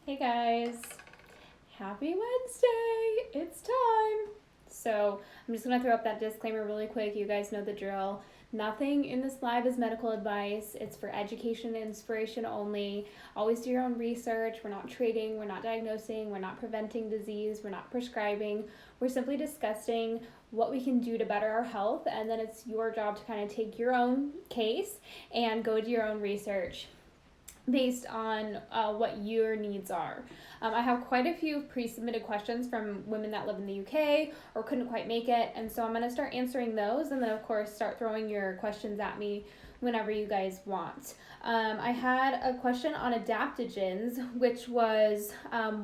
Hey guys, happy Wednesday! It's time! So, I'm just gonna throw up that disclaimer really quick. You guys know the drill. Nothing in this live is medical advice. It's for education and inspiration only. Always do your own research. We're not treating, we're not diagnosing, we're not preventing disease, we're not prescribing. We're simply discussing what we can do to better our health, and then it's your job to kind of take your own case and go do your own research based on what your needs are. I have quite a few pre-submitted questions from women that live in the UK or couldn't quite make it, and so I'm going to start answering those, and then of course start throwing your questions at me whenever you guys want. I had a question on adaptogens, which was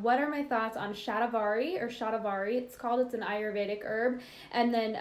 what are my thoughts on shatavari, it's called, it's an Ayurvedic herb, and then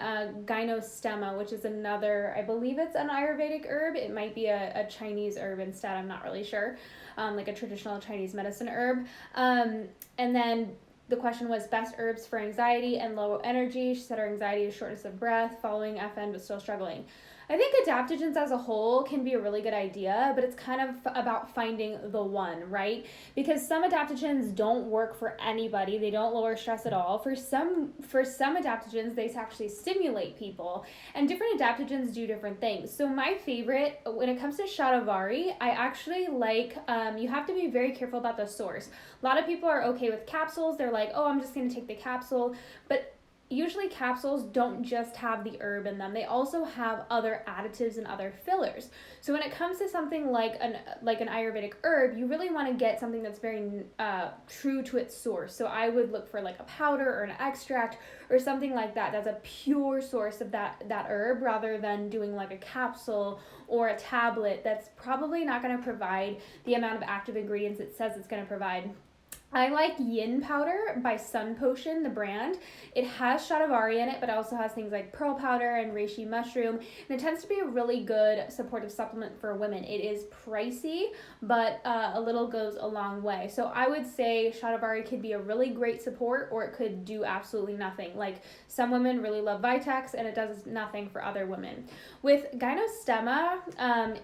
gynostemma, which is another, I believe it's an Ayurvedic herb. It might be a Chinese herb instead, I'm not really sure, like a traditional Chinese medicine herb. And then the question was best herbs for anxiety and low energy. She said her anxiety is shortness of breath, following FN but still struggling. I think adaptogens as a whole can be a really good idea, but it's kind of about finding the one, right? Because some adaptogens don't work for anybody. They don't lower stress at all. For some adaptogens, they actually stimulate people, and different adaptogens do different things. So my favorite, when it comes to shatavari, I actually like, you have to be very careful about the source. A lot of people are okay with capsules. They're like, oh, I'm just going to take the capsule. But usually capsules don't just have the herb in them. They also have other additives and other fillers. So when it comes to something like an Ayurvedic herb, you really want to get something that's very true to its source. So I would look for like a powder or an extract or something like that that's a pure source of that herb, rather than doing like a capsule or a tablet that's probably not going to provide the amount of active ingredients it says it's going to provide. I like Yin Powder by Sun Potion, the brand. It has shatavari in it, but it also has things like pearl powder and reishi mushroom. And it tends to be a really good supportive supplement for women. It is pricey, but a little goes a long way. So I would say shatavari could be a really great support, or it could do absolutely nothing. Like some women really love Vitex, and it does nothing for other women. With gynostemma,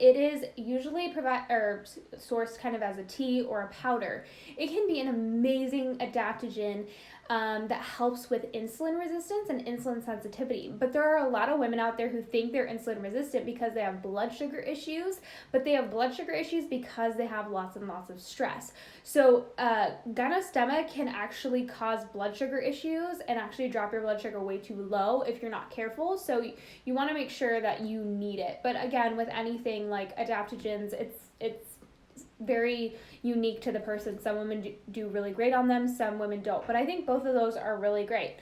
it is usually sourced kind of as a tea or a powder. It can be an amazing adaptogen that helps with insulin resistance and insulin sensitivity. But there are a lot of women out there who think they're insulin resistant because they have blood sugar issues, but they have blood sugar issues because they have lots and lots of stress. So gynostemma can actually cause blood sugar issues and actually drop your blood sugar way too low if you're not careful. So you want to make sure that you need it. But again, with anything like adaptogens, it's very unique to the person. Some women do really great on them, some women don't, but I think both of those are really great.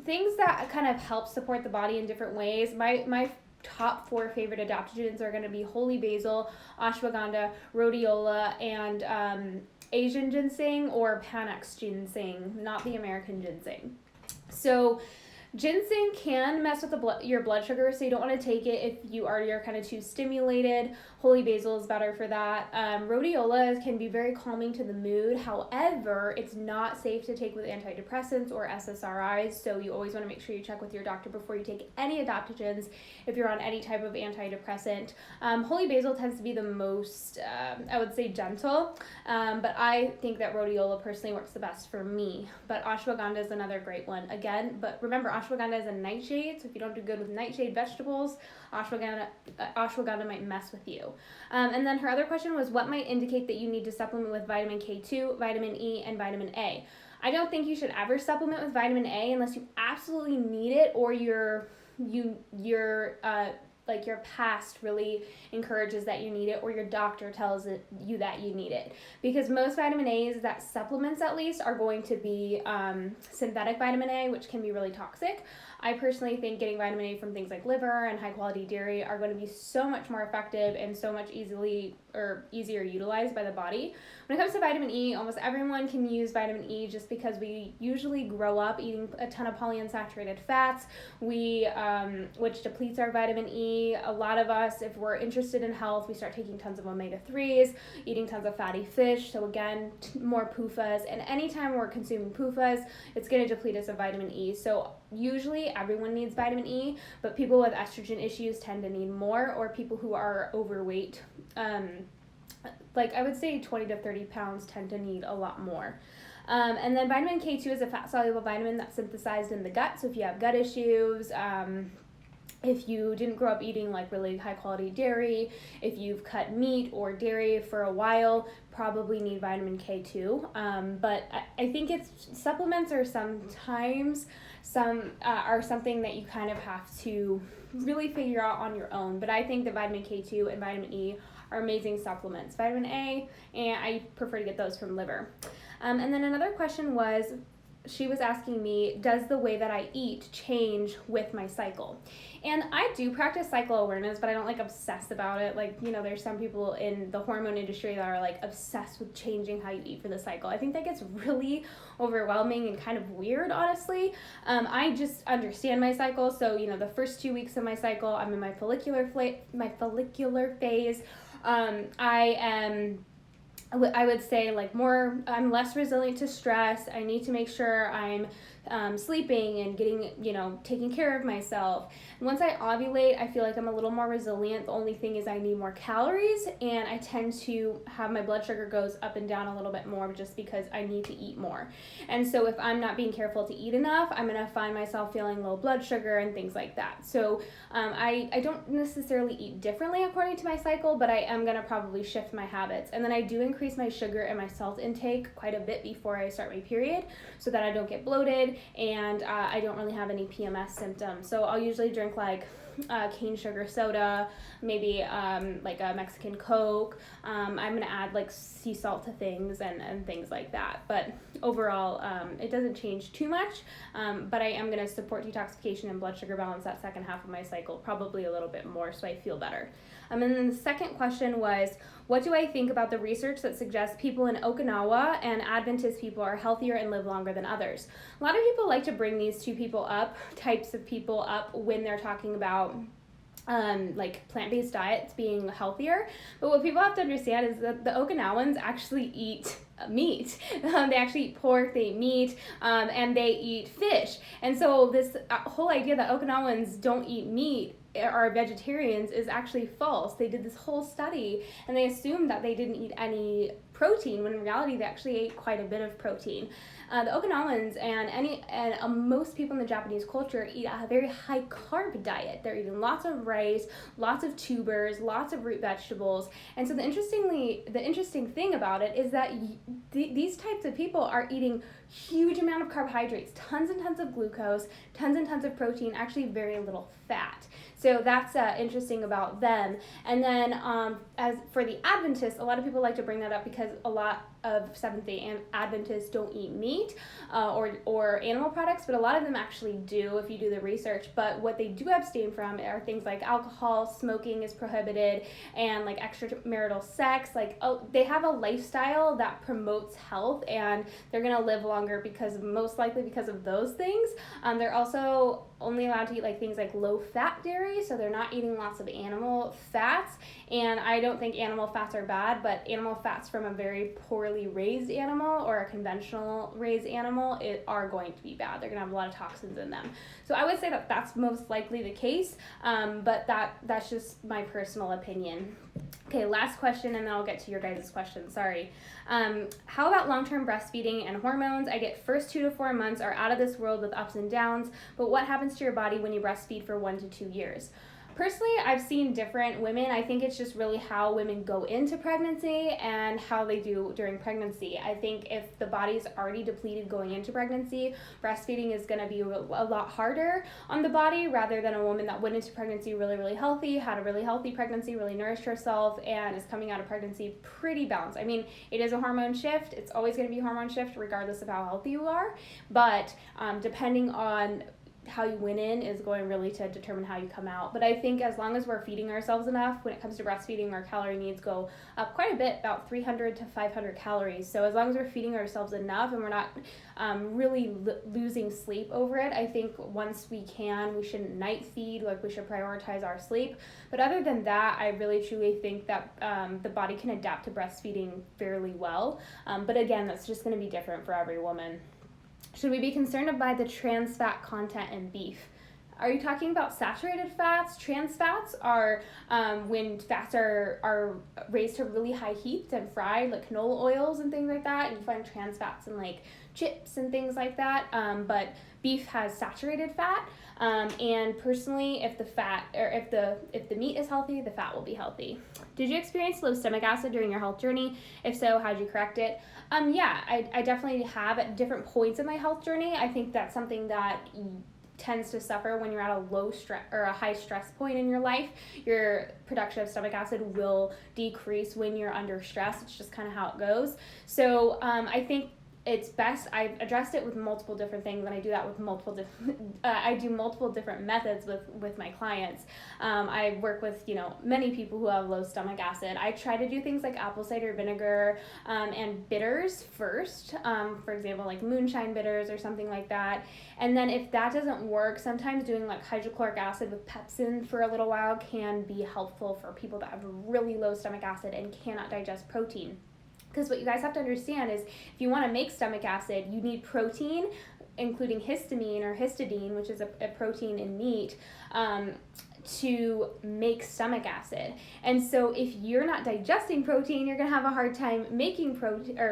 Things that kind of help support the body in different ways. My top 4 favorite adaptogens are going to be holy basil, ashwagandha, rhodiola, and Asian ginseng or Panax ginseng, not the American ginseng. So ginseng can mess with your blood sugar, so you don't want to take it if you already are kind of too stimulated. Holy basil is better for that. Rhodiola can be very calming to the mood. However, it's not safe to take with antidepressants or SSRIs, so you always want to make sure you check with your doctor before you take any adaptogens if you're on any type of antidepressant. Holy basil tends to be the most, I would say, gentle, but I think that rhodiola personally works the best for me. But ashwagandha is another great one. Again, but remember, ashwagandha is a nightshade, so if you don't do good with nightshade vegetables, ashwagandha might mess with you. And then her other question was, what might indicate that you need to supplement with vitamin K2, vitamin E, and vitamin A? I don't think you should ever supplement with vitamin A unless you absolutely need it, or your past really encourages that you need it, or your doctor tells you that you need it. Because most vitamin A's, that supplements at least, are going to be synthetic vitamin A, which can be really toxic. I personally think getting vitamin A from things like liver and high quality dairy are going to be so much more effective and so much easier utilized by the body. When it comes to vitamin E, almost everyone can use vitamin E just because we usually grow up eating a ton of polyunsaturated fats, which depletes our vitamin E. A lot of us, if we're interested in health, we start taking tons of omega-3s, eating tons of fatty fish, so again, more PUFAs, and anytime we're consuming PUFAs, it's going to deplete us of vitamin E. So usually everyone needs vitamin E, but people with estrogen issues tend to need more, or people who are overweight like I would say 20 to 30 pounds tend to need a lot more. And then vitamin K2 is a fat-soluble vitamin that's synthesized in the gut. So if you have gut issues, if you didn't grow up eating like really high quality dairy, if you've cut meat or dairy for a while, probably need vitamin K2. But I think supplements are sometimes are something that you kind of have to really figure out on your own. But I think that vitamin K2 and vitamin E are amazing supplements. Vitamin A, and I prefer to get those from liver. And then another question was, she was asking me, does the way that I eat change with my cycle? And I do practice cycle awareness, but I don't like obsess about it. Like, you know, there's some people in the hormone industry that are like obsessed with changing how you eat for the cycle. I think that gets really overwhelming and kind of weird, honestly. I just understand my cycle. So, you know, the first 2 weeks of my cycle, I'm in my follicular phase. I would say I'm less resilient to stress. I need to make sure I'm sleeping and getting, taking care of myself. And once I ovulate, I feel like I'm a little more resilient. The only thing is I need more calories, and I tend to have my blood sugar goes up and down a little bit more just because I need to eat more. And so if I'm not being careful to eat enough, I'm going to find myself feeling low blood sugar and things like that. So I don't necessarily eat differently according to my cycle, but I am going to probably shift my habits. And then I do increase my sugar and my salt intake quite a bit before I start my period so that I don't get bloated and I don't really have any PMS symptoms. So I'll usually drink like cane sugar soda, maybe like a Mexican Coke. I'm going to add like sea salt to things and things like that. But overall, it doesn't change too much, but I am going to support detoxification and blood sugar balance that second half of my cycle, probably a little bit more so I feel better. And then the second question was, what do I think about the research that suggests people in Okinawa and Adventist people are healthier and live longer than others? A lot of people like to bring these two types of people up when they're talking about like plant-based diets being healthier. But what people have to understand is that the Okinawans actually eat meat. They actually eat pork, they eat meat, and they eat fish. And so this whole idea that Okinawans don't eat meat are vegetarians is actually false. They did this whole study and they assumed that they didn't eat any protein when in reality they actually ate quite a bit of protein. The Okinawans and most people in the Japanese culture eat a very high carb diet. They're eating lots of rice, lots of tubers, lots of root vegetables. And so the interesting thing about it is that these types of people are eating huge amount of carbohydrates, tons and tons of glucose, tons and tons of protein, actually very little fat. So that's interesting about them. And then as for the Adventists, a lot of people like to bring that up because a lot of Seventh-day Adventists don't eat meat or animal products, but a lot of them actually do if you do the research. But what they do abstain from are things like alcohol, smoking is prohibited, and like extramarital sex. They have a lifestyle that promotes health, and they're going to live longer most likely because of those things. They're also only allowed to eat like things like low-fat dairy, so they're not eating lots of animal fats. And I don't think animal fats are bad, but animal fats from a very poorly raised animal or a conventional raised animal are going to be bad. They're going to have a lot of toxins in them. So I would say that that's most likely the case, but that's just my personal opinion. Okay, last question, and then I'll get to your guys' questions. Sorry. How about long-term breastfeeding and hormones? I get first 2 to 4 months are out of this world with ups and downs, but what happens to your body when you breastfeed for 1 to 2 years? Personally, I've seen different women. I think it's just really how women go into pregnancy and how they do during pregnancy. I think if the body's already depleted going into pregnancy, breastfeeding is going to be a lot harder on the body rather than a woman that went into pregnancy really, really healthy, had a really healthy pregnancy, really nourished herself, and is coming out of pregnancy pretty balanced. I mean, it is a hormone shift. It's always going to be a hormone shift regardless of how healthy you are, but depending on how you went in is going really to determine how you come out. But I think as long as we're feeding ourselves enough, when it comes to breastfeeding, our calorie needs go up quite a bit, about 300 to 500 calories. So as long as we're feeding ourselves enough and we're not really losing sleep over it, I think once we shouldn't night feed, we should prioritize our sleep. But other than that, I really truly think that the body can adapt to breastfeeding fairly well. But again, that's just going to be different for every woman. Should we be concerned by the trans fat content in beef? Are you talking about saturated fats? Trans fats are when fats are raised to really high heat and fried, like canola oils and things like that. And you find trans fats in like chips and things like that. But beef has saturated fat. And personally, if the fat or if the meat is healthy, the fat will be healthy. Did you experience low stomach acid during your health journey? If so, how'd you correct it? Yeah, I definitely have at different points in my health journey. I think that's something that tends to suffer when you're at a low stress or a high stress point in your life. Your production of stomach acid will decrease when you're under stress. It's just kind of how it goes. So I think it's best. I've addressed it with multiple different things, and I do that with multiple I do multiple different methods with my clients. I work with many people who have low stomach acid. I try to do things like apple cider vinegar and bitters first. For example, like moonshine bitters or something like that. And then if that doesn't work, sometimes doing like hydrochloric acid with pepsin for a little while can be helpful for people that have really low stomach acid and cannot digest protein. Because what you guys have to understand is if you want to make stomach acid, you need protein, including histamine or histidine, which is a protein in meat, to make stomach acid. And so if you're not digesting protein, you're going to have a hard time making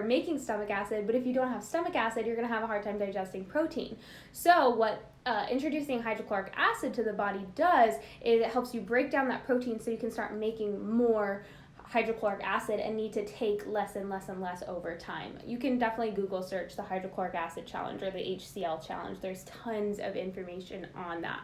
making stomach acid. But if you don't have stomach acid, you're going to have a hard time digesting protein. So what introducing hydrochloric acid to the body does is it helps you break down that protein so you can start making more hydrochloric acid and need to take less and less and less over time. You can definitely Google search the hydrochloric acid challenge or the HCl challenge. There's tons of information on that.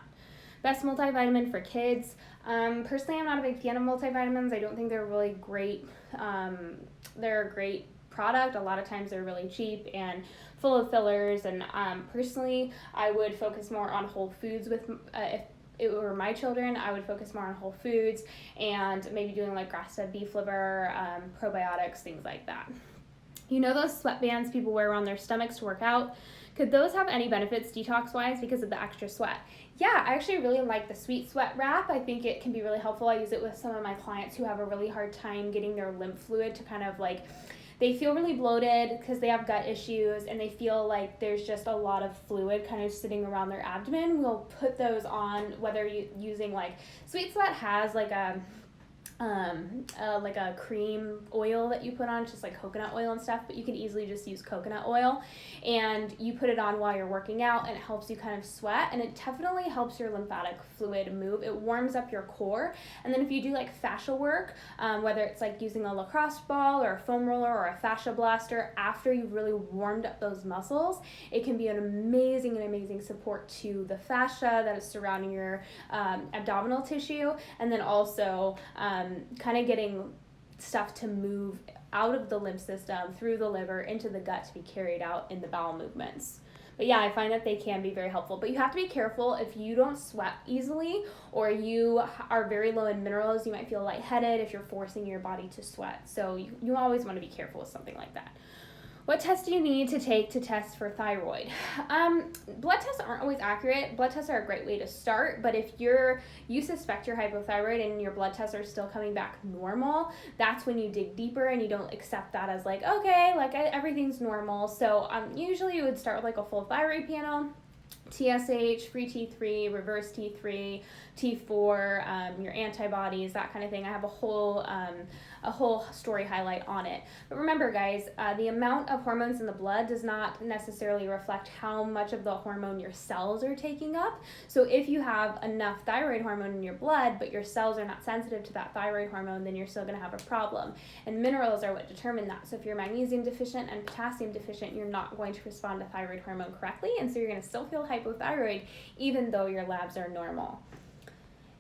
Best multivitamin for kids. Personally, I'm not a big fan of multivitamins. I don't think they're really great. They're a great product. A lot of times they're really cheap and full of fillers. And personally, I would focus more on whole foods if it were my children. I would focus more on whole foods and maybe doing like grass-fed beef liver, probiotics, things like that. Those sweatbands people wear around their stomachs to work out? Could those have any benefits detox-wise because of the extra sweat? Yeah, I actually really like the sweet sweat wrap. I think it can be really helpful. I use it with some of my clients who have a really hard time getting their lymph fluid to kind of like, they feel really bloated because they have gut issues and they feel like there's just a lot of fluid kind of sitting around their abdomen. We'll put those on, whether you're using like Sweet Sweat has like a cream oil that you put on, just like coconut oil and stuff, but you can easily just use coconut oil and you put it on while you're working out and it helps you kind of sweat, and it definitely helps your lymphatic fluid move. It warms up your core. And then if you do like fascia work, whether it's like using a lacrosse ball or a foam roller or a fascia blaster, after you've really warmed up those muscles, it can be an amazing support to the fascia that is surrounding your abdominal tissue, and then also kind of getting stuff to move out of the lymph system, through the liver, into the gut to be carried out in the bowel movements. But yeah, I find that they can be very helpful. But you have to be careful if you don't sweat easily or you are very low in minerals. You might feel lightheaded if you're forcing your body to sweat. So you always want to be careful with something like that. What tests do you need to take to test for thyroid? Blood tests aren't always accurate. Blood tests are a great way to start, but if you suspect you're hypothyroid and your blood tests are still coming back normal, that's when you dig deeper and you don't accept that as like, okay, like everything's normal. So usually you would start with like a full thyroid panel, TSH, free T3, reverse T3, T4, your antibodies, that kind of thing. I have a whole story highlight on it. But remember, guys, the amount of hormones in the blood does not necessarily reflect how much of the hormone your cells are taking up. So if you have enough thyroid hormone in your blood, but your cells are not sensitive to that thyroid hormone, then you're still going to have a problem. And minerals are what determine that. So if you're magnesium deficient and potassium deficient, you're not going to respond to thyroid hormone correctly, and so you're going to still feel hypothyroid even though your labs are normal.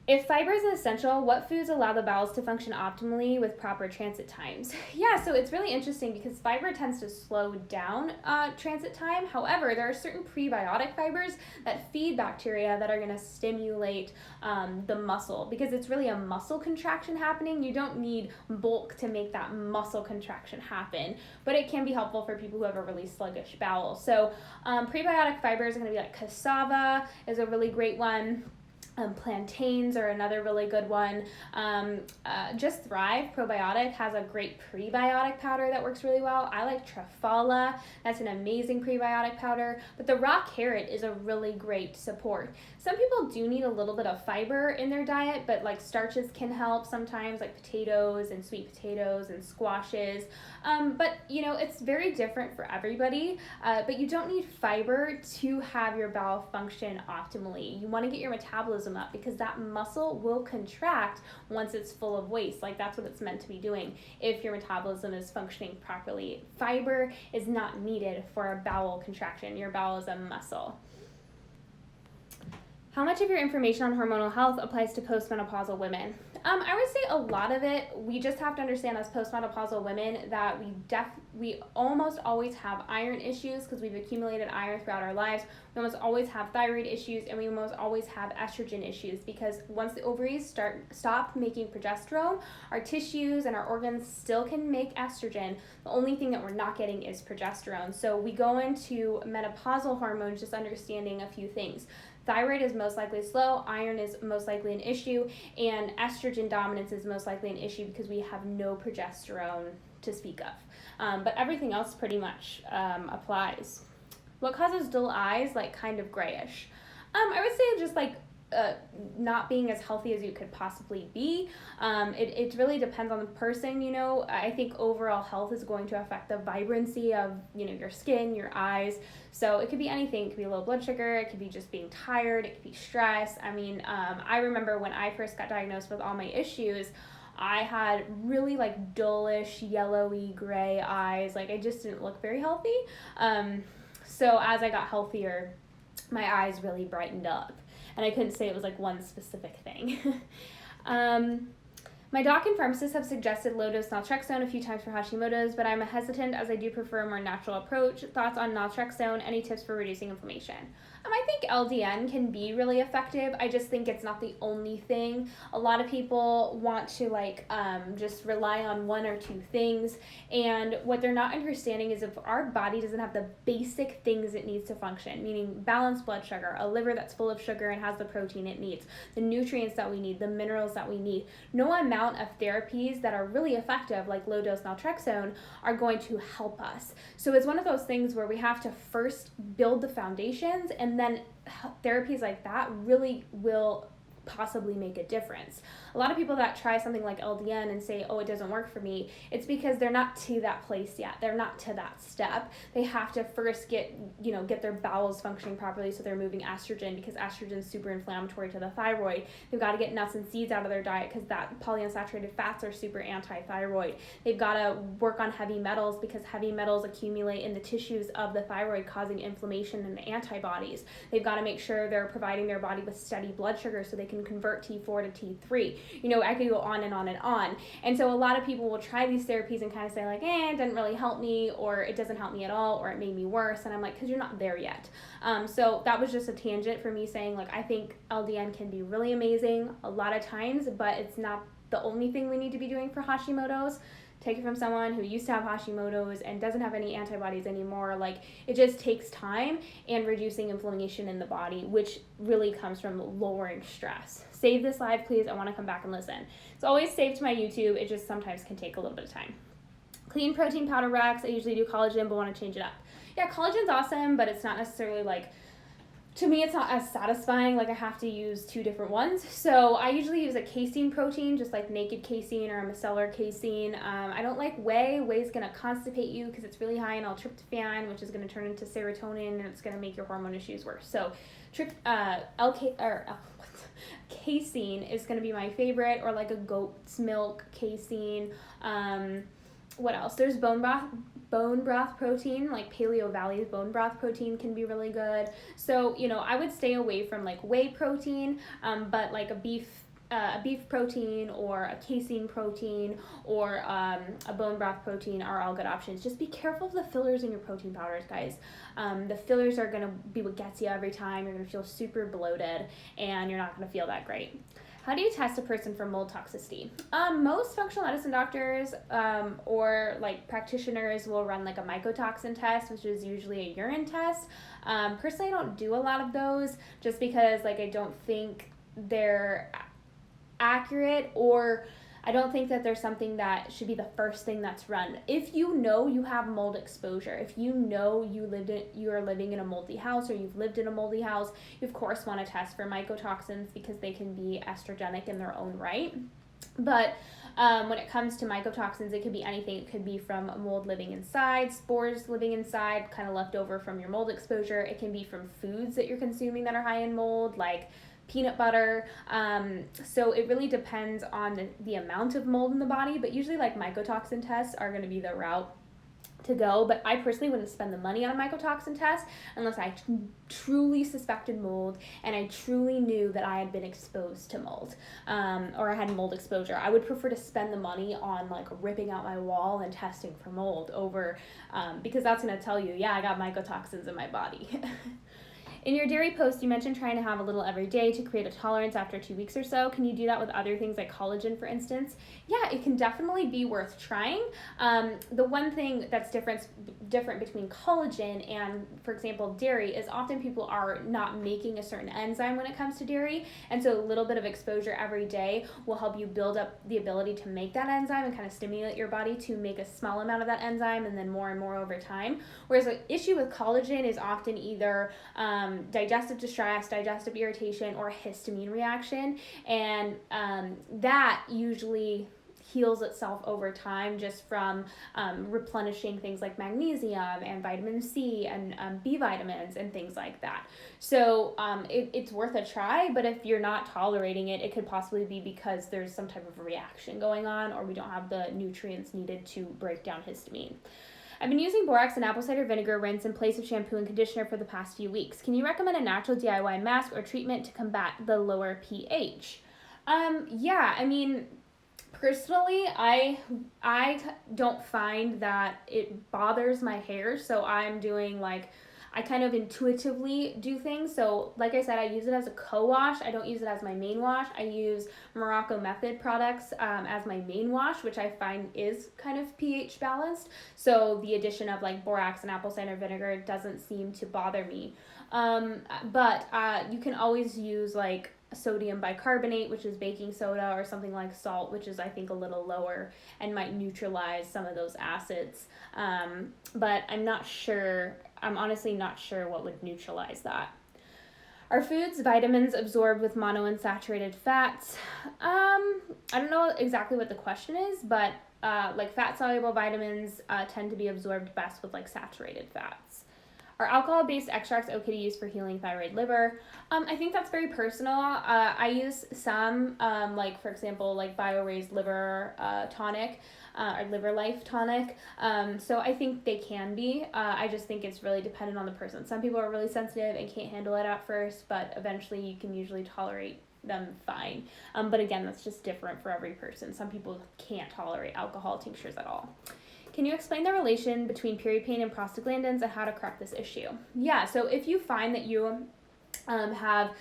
If fiber is essential, what foods allow the bowels to function optimally with proper transit times? Yeah, so it's really interesting because fiber tends to slow down transit time. However, there are certain prebiotic fibers that feed bacteria that are going to stimulate the muscle, because it's really a muscle contraction happening. You don't need bulk to make that muscle contraction happen, but it can be helpful for people who have a really sluggish bowel. So prebiotic fibers are going to be like cassava is a really great one. Plantains are another really good one. Just Thrive Probiotic has a great prebiotic powder that works really well. I like Trafala. That's an amazing prebiotic powder. But the raw carrot is a really great support. Some people do need a little bit of fiber in their diet, but like starches can help sometimes, like potatoes and sweet potatoes and squashes. But it's very different for everybody. But you don't need fiber to have your bowel function optimally. You want to get your metabolism up because that muscle will contract once it's full of waste. Like that's what it's meant to be doing if your metabolism is functioning properly. Fiber is not needed for a bowel contraction. Your bowel is a muscle. How much of your information on hormonal health applies to postmenopausal women? I would say a lot of it. We just have to understand as postmenopausal women that we almost always have iron issues because we've accumulated iron throughout our lives. We almost always have thyroid issues, and we almost always have estrogen issues because once the ovaries stop making progesterone, our tissues and our organs still can make estrogen. The only thing that we're not getting is progesterone. So we go into menopausal hormones just understanding a few things. Thyroid is most likely slow, iron is most likely an issue, and estrogen dominance is most likely an issue because we have no progesterone to speak of. But everything else pretty much applies. What causes dull eyes, like kind of grayish? I would say just like not being as healthy as you could possibly be. It really depends on the person, I think overall health is going to affect the vibrancy of, your skin, your eyes. So it could be anything. It could be low blood sugar. It could be just being tired. It could be stress. I remember when I first got diagnosed with all my issues, I had really like dullish, yellowy, gray eyes. Like I just didn't look very healthy. So as I got healthier, my eyes really brightened up. And I couldn't say it was like one specific thing. My doc and pharmacist have suggested low-dose naltrexone a few times for Hashimoto's, but I'm hesitant as I do prefer a more natural approach. Thoughts on naltrexone? Any tips for reducing inflammation? I think LDN can be really effective. I just think it's not the only thing. A lot of people want to just rely on one or two things, and what they're not understanding is if our body doesn't have the basic things it needs to function, meaning balanced blood sugar, a liver that's full of sugar and has the protein it needs, the nutrients that we need, the minerals that we need, no amount of therapies that are really effective, like low-dose naltrexone, are going to help us. So it's one of those things where we have to first build the foundations, and then therapies like that really will possibly make a difference. A lot of people that try something like LDN and say, oh, it doesn't work for me, it's because they're not to that place yet. They're not to that step. They have to first get their bowels functioning properly so they're moving estrogen, because estrogen is super inflammatory to the thyroid. They've got to get nuts and seeds out of their diet because that polyunsaturated fats are super anti-thyroid. They've got to work on heavy metals because heavy metals accumulate in the tissues of the thyroid, causing inflammation and the antibodies. They've got to make sure they're providing their body with steady blood sugar so they can convert T4 to T3. I could go on and on and on. And so a lot of people will try these therapies and kind of say like, it doesn't really help me, or it doesn't help me at all, or it made me worse. And I'm like, because you're not there yet. So that was just a tangent for me saying like, I think LDN can be really amazing a lot of times, but it's not the only thing we need to be doing for Hashimoto's. Take it from someone who used to have Hashimoto's and doesn't have any antibodies anymore. Like, it just takes time and reducing inflammation in the body, which really comes from lowering stress. Save this live, please. I want to come back and listen. It's always saved to my YouTube. It just sometimes can take a little bit of time. Clean protein powder Rex. I usually do collagen, but want to change it up. Yeah, collagen's awesome, but it's not necessarily like, to me, it's not as satisfying. Like, I have to use two different ones. So I usually use a casein protein, just like naked casein or a micellar casein. I don't like whey. Whey's going to constipate you because it's really high in L-tryptophan, which is going to turn into serotonin, and it's going to make your hormone issues worse. So casein is going to be my favorite, or like a goat's milk casein. What else? There's bone broth protein, like Paleo Valley's bone broth protein can be really good. So, I would stay away from like whey protein, but like a beef protein or a casein protein or a bone broth protein are all good options. Just be careful of the fillers in your protein powders, guys. The fillers are going to be what gets you every time. You're going to feel super bloated and you're not going to feel that great. How do you test a person for mold toxicity? Most functional medicine doctors or like practitioners will run like a mycotoxin test, which is usually a urine test. Personally, I don't do a lot of those just because like I don't think they're accurate, or I don't think that there's something that should be the first thing that's run. If you know you have mold exposure, if you know you are living in a moldy house, or you've lived in a moldy house, you of course want to test for mycotoxins because they can be estrogenic in their own right. But when it comes to mycotoxins, it could be anything. It could be from mold living inside, spores living inside, kind of left over from your mold exposure. It can be from foods that you're consuming that are high in mold, like peanut butter. So it really depends on the amount of mold in the body, but usually like mycotoxin tests are going to be the route to go. But I personally wouldn't spend the money on a mycotoxin test unless I truly suspected mold and I truly knew that I had been exposed to mold, or I had mold exposure. I would prefer to spend the money on like ripping out my wall and testing for mold over, because that's going to tell you, yeah, I got mycotoxins in my body. In your dairy post, you mentioned trying to have a little every day to create a tolerance after 2 weeks or so. Can you do that with other things like collagen, for instance? Yeah, it can definitely be worth trying. The one thing that's different between collagen and, for example, dairy is often people are not making a certain enzyme when it comes to dairy, and so a little bit of exposure every day will help you build up the ability to make that enzyme and kind of stimulate your body to make a small amount of that enzyme and then more and more over time. Whereas the issue with collagen is often either digestive distress, digestive irritation, or a histamine reaction, and that usually heals itself over time just from replenishing things like magnesium and vitamin C and B vitamins and things like that. So it's worth a try, but if you're not tolerating it, it could possibly be because there's some type of reaction going on, or we don't have the nutrients needed to break down histamine. I've been using borax and apple cider vinegar rinse in place of shampoo and conditioner for the past few weeks. Can you recommend a natural DIY mask or treatment to combat the lower pH? Yeah, I mean, personally, I don't find that it bothers my hair, so I'm doing like, I kind of intuitively do things. So like I said, I use it as a co-wash. I don't use it as my main wash. I use Morocco Method products as my main wash, which I find is kind of pH balanced. So the addition of like borax and apple cider vinegar doesn't seem to bother me. But you can always use like sodium bicarbonate, which is baking soda, or something like salt, which is I think a little lower and might neutralize some of those acids. But I'm honestly not sure what would neutralize that. Are foods vitamins absorbed with monounsaturated fats? I don't know exactly what the question is, but like fat soluble vitamins tend to be absorbed best with like saturated fats. Are alcohol-based extracts okay to use for healing thyroid liver? I think that's very personal. I use some, like for example, like BioRay's liver tonic, or Liver Life tonic. So I think they can be. I just think it's really dependent on the person. Some people are really sensitive and can't handle it at first, but eventually you can usually tolerate them fine. But again, that's just different for every person. Some people can't tolerate alcohol tinctures at all. Can you explain the relation between period pain and prostaglandins and how to correct this issue? Yeah, so if you find that you have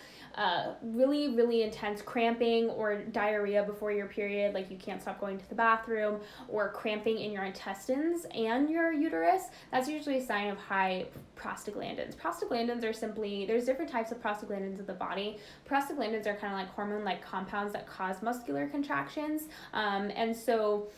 really, really intense cramping or diarrhea before your period, like you can't stop going to the bathroom, or cramping in your intestines and your uterus, that's usually a sign of high prostaglandins. Prostaglandins are simply, there's different types of prostaglandins in the body. Prostaglandins are kind of like hormone-like compounds that cause muscular contractions, and so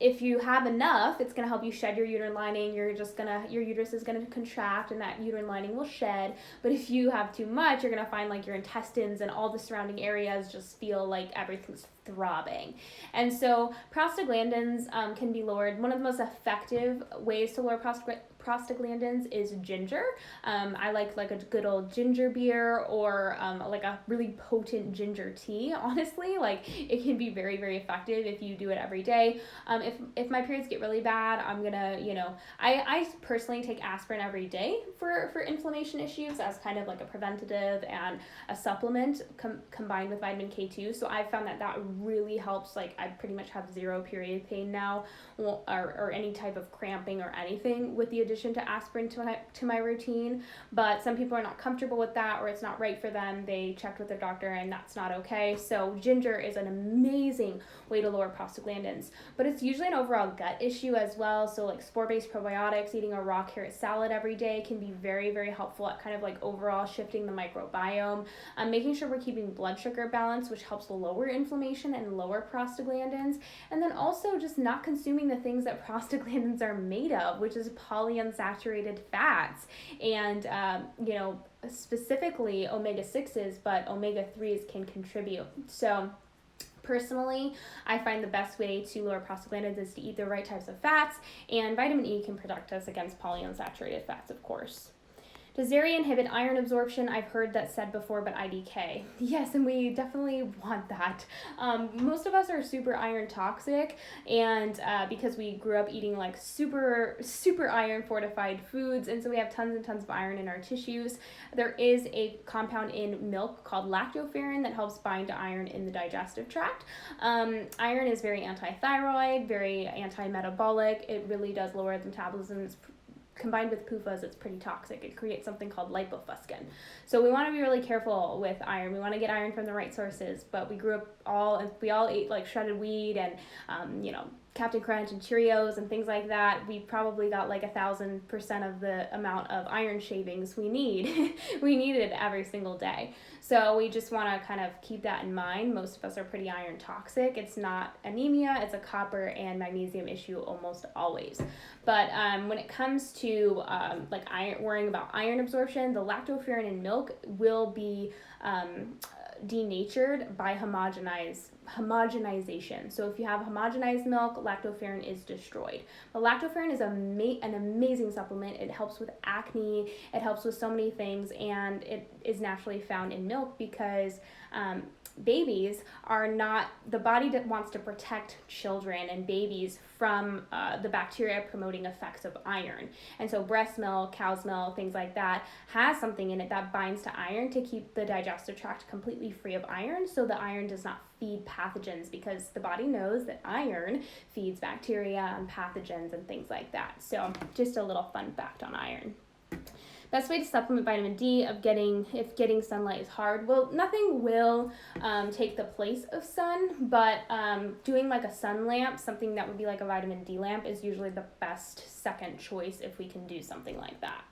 if you have enough, it's going to help you shed your uterine lining. Your uterus is going to contract and that uterine lining will shed. But if you have too much, you're going to find like your intestines and all the surrounding areas just feel like everything's throbbing. And so prostaglandins can be lowered. One of the most effective ways to lower prostaglandins is ginger. I like a good old ginger beer, or like a really potent ginger tea. Honestly, like it can be very, very effective if you do it every day. If my periods get really bad, I'm gonna, I personally take aspirin every day for inflammation issues as kind of like a preventative and a supplement combined with vitamin K2. So I found that really helps. Like, I pretty much have zero period pain now, or any type of cramping or anything with the addition to aspirin to my routine. But some people are not comfortable with that, or it's not right for them. They checked with their doctor and that's not okay. So ginger is an amazing way to lower prostaglandins, but it's usually an overall gut issue as well. So like spore-based probiotics, eating a raw carrot salad every day can be very, very helpful at kind of like overall shifting the microbiome. Making sure we're keeping blood sugar balance, which helps lower inflammation and lower prostaglandins. And then also just not consuming the things that prostaglandins are made of, which is polyunsaturated fats and, specifically omega-6s, but omega-3s can contribute. So personally, I find the best way to lower prostaglandins is to eat the right types of fats, and vitamin E can protect us against polyunsaturated fats, of course. Does dairy inhibit iron absorption? I've heard that said before, but IDK. Yes, and we definitely want that. Most of us are super iron toxic, and because we grew up eating like super, super iron fortified foods, and so we have tons and tons of iron in our tissues. There is a compound in milk called lactoferrin that helps bind to iron in the digestive tract. Iron is very anti-thyroid, very anti-metabolic. It really does lower the metabolism. Combined with PUFAs, it's pretty toxic. It creates something called lipofuscin. So we want to be really careful with iron. We want to get iron from the right sources, but we all ate like shredded wheat and, Captain Crunch and Cheerios and things like that. We probably got like 1,000% of the amount of iron shavings we need. We need it every single day. So we just want to kind of keep that in mind. Most of us are pretty iron toxic. It's not anemia, it's a copper and magnesium issue almost always. But when it comes to worrying about iron absorption, the lactoferrin in milk will be denatured by homogenization. So if you have homogenized milk, lactoferrin is destroyed. But lactoferrin is an amazing supplement. It helps with acne, it helps with so many things, and it is naturally found in milk because babies are not, the body that wants to protect children and babies from the bacteria promoting effects of iron. And so breast milk, cow's milk, things like that has something in it that binds to iron to keep the digestive tract completely free of iron, so the iron does not feed pathogens, because the body knows that iron feeds bacteria and pathogens and things like that. So just a little fun fact on iron. Best way to supplement vitamin D if getting sunlight is hard. Well, nothing will take the place of sun, but doing like a sun lamp, something that would be like a vitamin D lamp, is usually the best second choice if we can do something like that.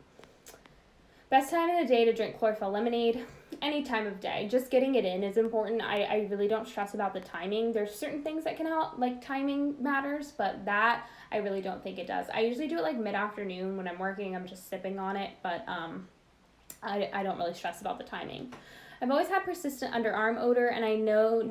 Best time of the day to drink chlorophyll lemonade? Any time of day. Just getting it in is important. I really don't stress about the timing. There's certain things that can help, like timing matters, but that I really don't think it does. I usually do it like mid-afternoon when I'm working. I'm just sipping on it, but I don't really stress about the timing. I've always had persistent underarm odor, and I now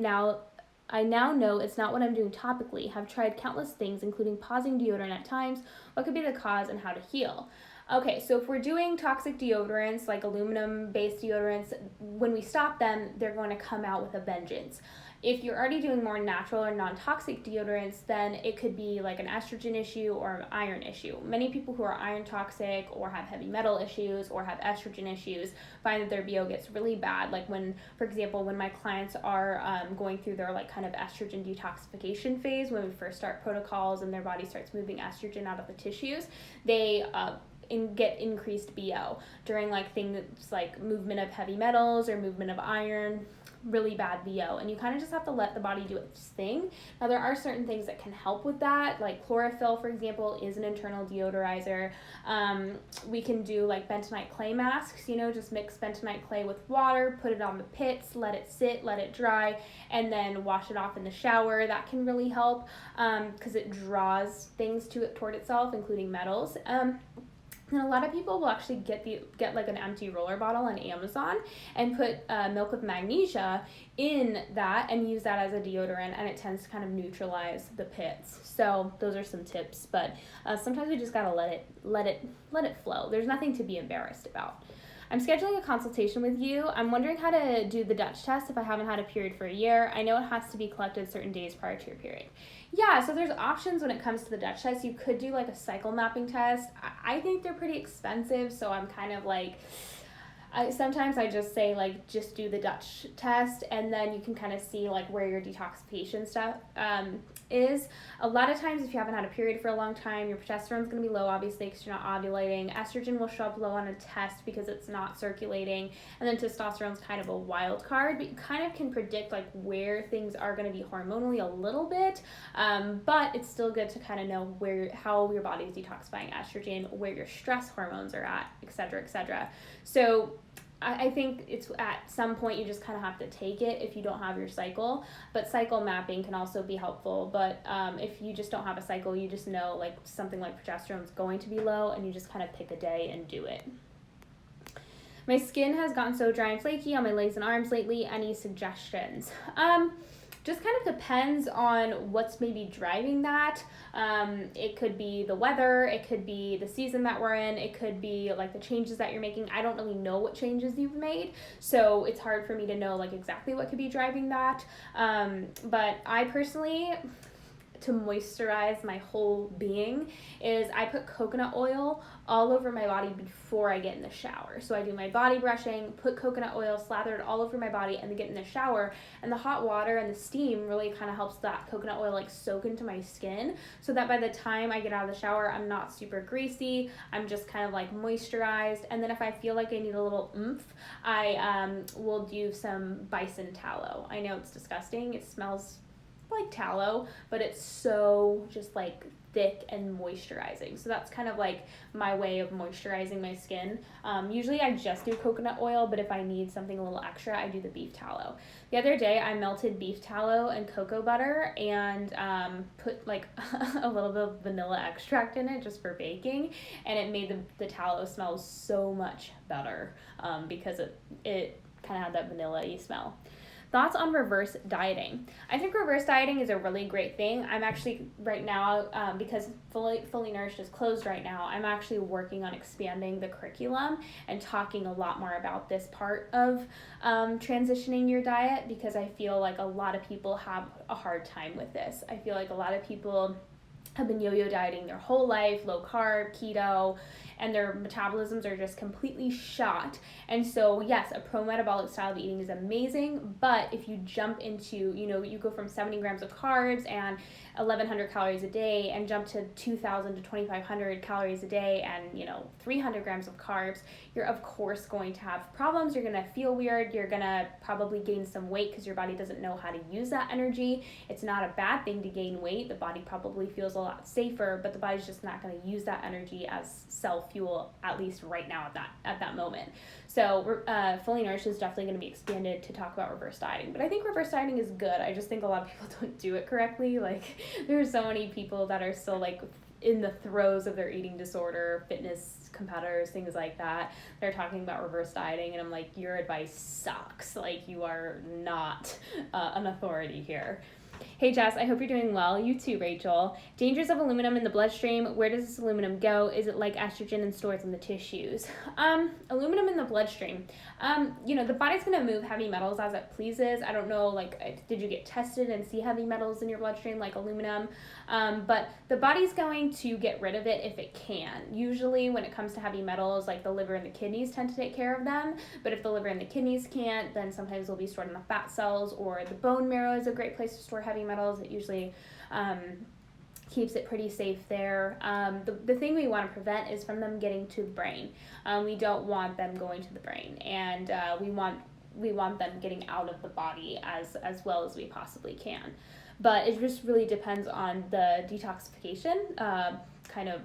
know it's not what I'm doing topically. Have tried countless things, including pausing deodorant at times. What could be the cause and how to heal? Okay, so if we're doing toxic deodorants, like aluminum-based deodorants, when we stop them, they're going to come out with a vengeance. If you're already doing more natural or non-toxic deodorants, then it could be like an estrogen issue or an iron issue. Many people who are iron toxic or have heavy metal issues or have estrogen issues find that their BO gets really bad. Like for example, when my clients are going through their like kind of estrogen detoxification phase, when we first start protocols and their body starts moving estrogen out of the tissues, they get increased BO during like things like movement of heavy metals or movement of iron. Really bad BO, and you kind of just have to let the body do its thing. Now there are certain things that can help with that, like chlorophyll, for example, is an internal deodorizer. We can do like bentonite clay masks, just mix bentonite clay with water, put it on the pits, let it sit, let it dry, and then wash it off in the shower. That can really help because it draws things toward itself, including metals. And a lot of people will actually get like an empty roller bottle on Amazon and put milk with magnesia in that and use that as a deodorant, and it tends to kind of neutralize the pits. So those are some tips, but sometimes we just gotta let it flow. There's nothing to be embarrassed about. I'm scheduling a consultation with you. I'm wondering how to do the Dutch test if I haven't had a period for a year. I know it has to be collected certain days prior to your period. Yeah, so there's options when it comes to the Dutch test. You could do like a cycle mapping test. I think they're pretty expensive, so I'm kind of like, Sometimes I just say like just do the Dutch test, and then you can kind of see like where your detoxification stuff is. A lot of times if you haven't had a period for a long time, your progesterone's going to be low, obviously, because you're not ovulating. Estrogen will show up low on a test because it's not circulating, and then testosterone's kind of a wild card, but you kind of can predict like where things are going to be hormonally a little bit, but it's still good to kind of know how your body is detoxifying estrogen, where your stress hormones are at, etc., etc. So I think it's at some point you just kind of have to take it if you don't have your cycle, but cycle mapping can also be helpful. But if you just don't have a cycle, you just know like something like progesterone is going to be low, and you just kind of pick a day and do it. My skin has gotten so dry and flaky on my legs and arms lately. Any suggestions? Just kind of depends on what's maybe driving that. It could be the weather, it could be the season that we're in, it could be like the changes that you're making. I don't really know what changes you've made, so it's hard for me to know like exactly what could be driving that. But I personally, to moisturize my whole being, is I put coconut oil all over my body before I get in the shower. So I do my body brushing, put coconut oil, slather it all over my body, and then get in the shower. And the hot water and the steam really kind of helps that coconut oil like soak into my skin, so that by the time I get out of the shower, I'm not super greasy. I'm just kind of like moisturized. And then if I feel like I need a little oomph, I will do some bison tallow. I know it's disgusting. It smells like tallow, but it's so just like thick and moisturizing. So that's kind of like my way of moisturizing my skin. Usually I just do coconut oil, but if I need something a little extra, I do the beef tallow. The other day I melted beef tallow and cocoa butter and put like a little bit of vanilla extract in it just for baking, and it made the tallow smell so much better because it kind of had that vanilla-y smell. Thoughts on reverse dieting? I think reverse dieting is a really great thing. I'm actually right now, because Fully Nourished is closed right now, I'm actually working on expanding the curriculum and talking a lot more about this part of transitioning your diet, because I feel like a lot of people have a hard time with this. I feel like a lot of people have been yo-yo dieting their whole life, low carb, keto, and their metabolisms are just completely shot. And so yes, a pro-metabolic style of eating is amazing, but if you jump into, you go from 70 grams of carbs and 1,100 calories a day and jump to 2,000 to 2,500 calories a day and 300 grams of carbs, you're of course going to have problems. You're going to feel weird. You're going to probably gain some weight because your body doesn't know how to use that energy. It's not a bad thing to gain weight. The body probably feels a lot safer, but the body's just not going to use that energy as self-fuel, at least right now at that moment. So Fully Nourished is definitely going to be expanded to talk about reverse dieting. But I think reverse dieting is good. I just think a lot of people don't do it correctly. Like, there are so many people that are still like in the throes of their eating disorder, fitness competitors, things like that. They're talking about reverse dieting, and I'm like, your advice sucks. Like, you are not an authority here. Hey Jess, I hope you're doing well. You too, Rachel. Dangers of aluminum in the bloodstream. Where does this aluminum go? Is it like estrogen and stores in the tissues? Aluminum in the bloodstream. The body's going to move heavy metals as it pleases. I don't know, like, did you get tested and see heavy metals in your bloodstream like aluminum? But the body's going to get rid of it if it can. Usually when it comes to heavy metals, like the liver and the kidneys tend to take care of them. But if the liver and the kidneys can't, then sometimes they'll be stored in the fat cells, or the bone marrow is a great place to store heavy metals. It usually keeps it pretty safe there. The thing we want to prevent is from them getting to the brain. We don't want them going to the brain, and we want them getting out of the body as well as we possibly can. But it just really depends on the detoxification kind of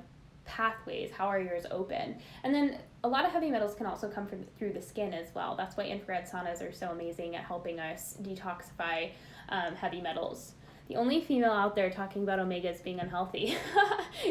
pathways. How are yours open? And then a lot of heavy metals can also come through the skin as well. That's why infrared saunas are so amazing at helping us detoxify heavy metals. The only female out there talking about omegas being unhealthy.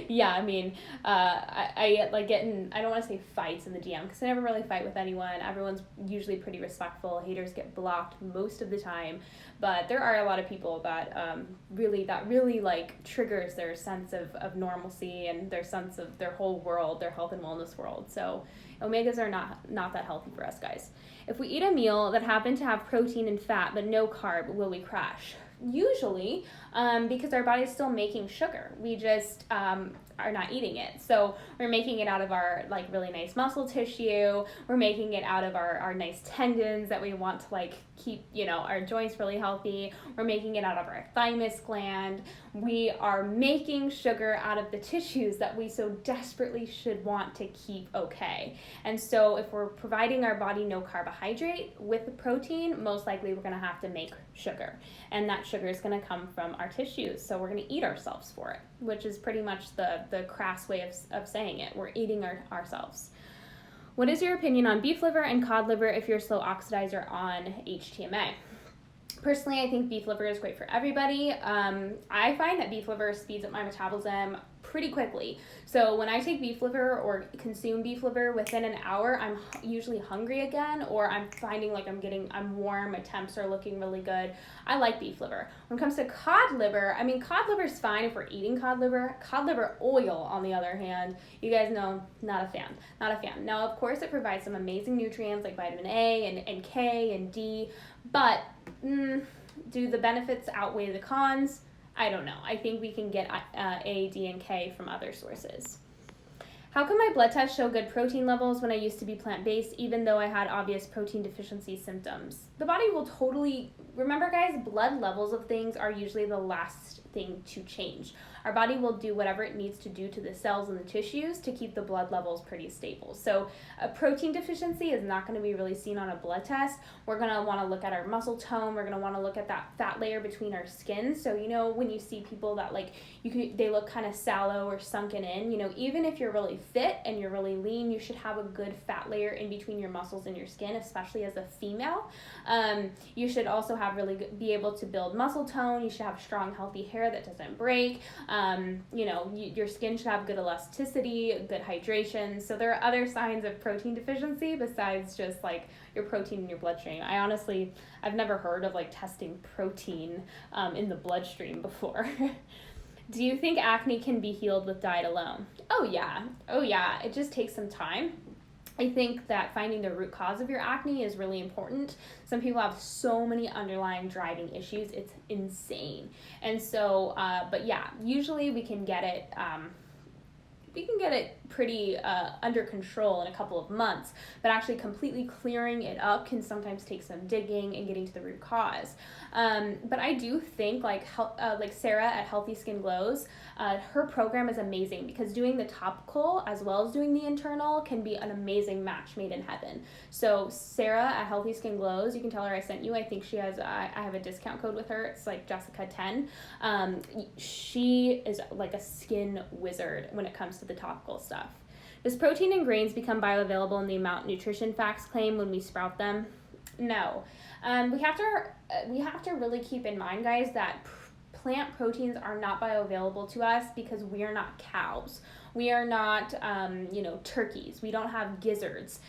Yeah, I mean, I like getting, I don't want to say fights in the DM, because I never really fight with anyone. Everyone's usually pretty respectful. Haters get blocked most of the time. But there are a lot of people that really like triggers their sense of normalcy and their sense of their whole world, their health and wellness world. So omegas are not that healthy for us, guys. If we eat a meal that happened to have protein and fat but no carb, will we crash? Usually, because our body's still making sugar. We just, are not eating it. So we're making it out of our like really nice muscle tissue. We're making it out of our nice tendons that we want to like keep, you know, our joints really healthy. We're making it out of our thymus gland. We are making sugar out of the tissues that we so desperately should want to keep okay. And so if we're providing our body no carbohydrate with the protein, most likely we're going to have to make sugar. And that sugar is going to come from our tissues. So we're going to eat ourselves for it, which is pretty much the crass way of saying it. We're eating ourselves. What is your opinion on beef liver and cod liver if you're a slow oxidizer on HTMA? Personally, I think beef liver is great for everybody. I find that beef liver speeds up my metabolism pretty quickly. So when I take beef liver or consume beef liver, within an hour, I'm usually hungry again, or I'm finding like I'm warm, my temps are looking really good. I like beef liver. When it comes to cod liver, I mean, cod liver is fine if we're eating cod liver. Cod liver oil, on the other hand, you guys know, not a fan. Now, of course, it provides some amazing nutrients like vitamin A and K and D, but do the benefits outweigh the cons? I don't know. I think we can get A, D, and K from other sources. How can my blood test show good protein levels when I used to be plant-based, even though I had obvious protein deficiency symptoms? The body will totally, remember guys, blood levels of things are usually the last thing to change. Our body will do whatever it needs to do to the cells and the tissues to keep the blood levels pretty stable. So a protein deficiency is not going to be really seen on a blood test. We're going to want to look at our muscle tone. We're going to want to look at that fat layer between our skin. So, you know, when you see people that like, they look kind of sallow or sunken in, you know, even if you're really fit and you're really lean, you should have a good fat layer in between your muscles and your skin, especially as a female. You should also have be able to build muscle tone. You should have strong, healthy hair that doesn't break. You know, your skin should have good elasticity, good hydration. So there are other signs of protein deficiency besides just like your protein in your bloodstream. I've never heard of like testing protein in the bloodstream before. Do you think acne can be healed with diet alone? Oh yeah. It just takes some time. I think that finding the root cause of your acne is really important. Some people have so many underlying driving issues, it's insane. And so, but yeah, usually we can get it pretty under control in a couple of months, but actually completely clearing it up can sometimes take some digging and getting to the root cause. But I do think like Sarah at Healthy Skin Glows, her program is amazing because doing the topical as well as doing the internal can be an amazing match made in heaven. So Sarah at Healthy Skin Glows, you can tell her I sent you. I think she has, I have a discount code with her. It's like Jessica10. She is like a skin wizard when it comes to the topical stuff. Does protein in grains become bioavailable in the amount nutrition facts claim when we sprout them? No. We have to really keep in mind, guys, that plant proteins are not bioavailable to us because we are not cows. We are not, turkeys. We don't have gizzards.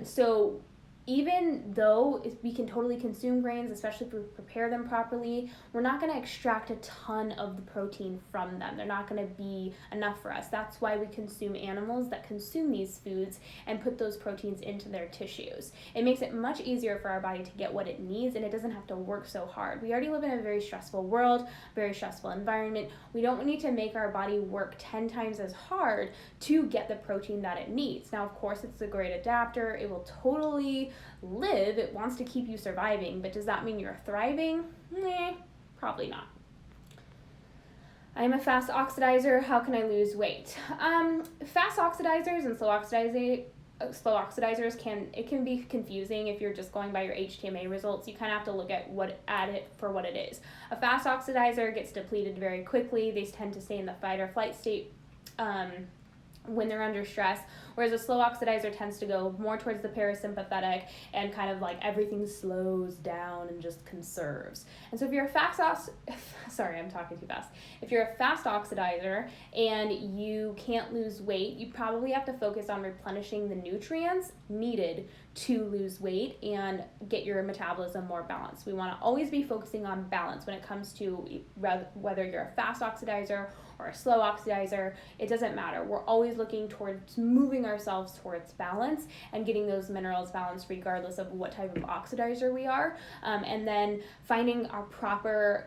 So even though we can totally consume grains, especially if we prepare them properly, we're not going to extract a ton of the protein from them. They're not going to be enough for us. That's why we consume animals that consume these foods and put those proteins into their tissues. It makes it much easier for our body to get what it needs, and it doesn't have to work so hard. We already live in a very stressful world, very stressful environment. We don't need to make our body work 10 times as hard to get the protein that it needs. Now, of course, it's a great adapter. It will totally live. It wants to keep you surviving, but does that mean you're thriving? Probably not. I'm a fast oxidizer. How can I lose weight? Fast oxidizers and slow oxidizers can be confusing if you're just going by your HTMA results. You kind of have to look at it for what it is. A fast oxidizer gets depleted very quickly. They tend to stay in the fight or flight state when they're under stress, whereas a slow oxidizer tends to go more towards the parasympathetic and kind of like everything slows down and just conserves. And so if you're a fast If you're a fast oxidizer and you can't lose weight, you probably have to focus on replenishing the nutrients needed to lose weight and get your metabolism more balanced. We want to always be focusing on balance when it comes to whether you're a fast oxidizer or a slow oxidizer. It doesn't matter. We're always looking towards moving ourselves towards balance and getting those minerals balanced regardless of what type of oxidizer we are. And then finding our proper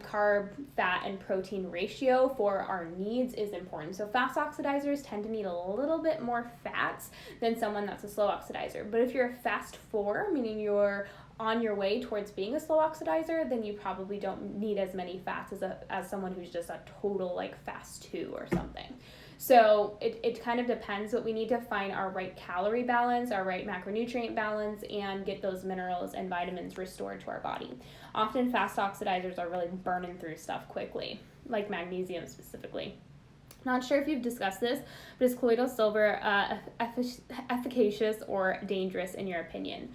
carb, fat, and protein ratio for our needs is important. So fast oxidizers tend to need a little bit more fats than someone that's a slow oxidizer. But if you're a fast 4, meaning you're on your way towards being a slow oxidizer, then you probably don't need as many fats as someone who's just a total like fast 2 or something. So it kind of depends, but we need to find our right calorie balance, our right macronutrient balance, and get those minerals and vitamins restored to our body. Often fast oxidizers are really burning through stuff quickly, like magnesium specifically. Not sure if you've discussed this, but is colloidal silver efficacious or dangerous in your opinion?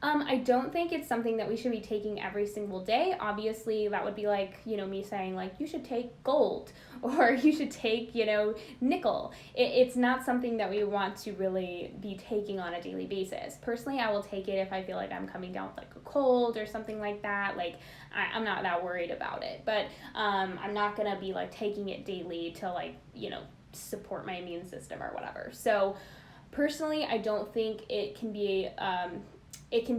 I don't think it's something that we should be taking every single day. Obviously, that would be like, me saying like, you should take gold or you should take, nickel. It's not something that we want to really be taking on a daily basis. Personally, I will take it if I feel like I'm coming down with like a cold or something like that. Like, I'm not that worried about it, but I'm not going to be like taking it daily to like, support my immune system or whatever. So personally, I don't think it can be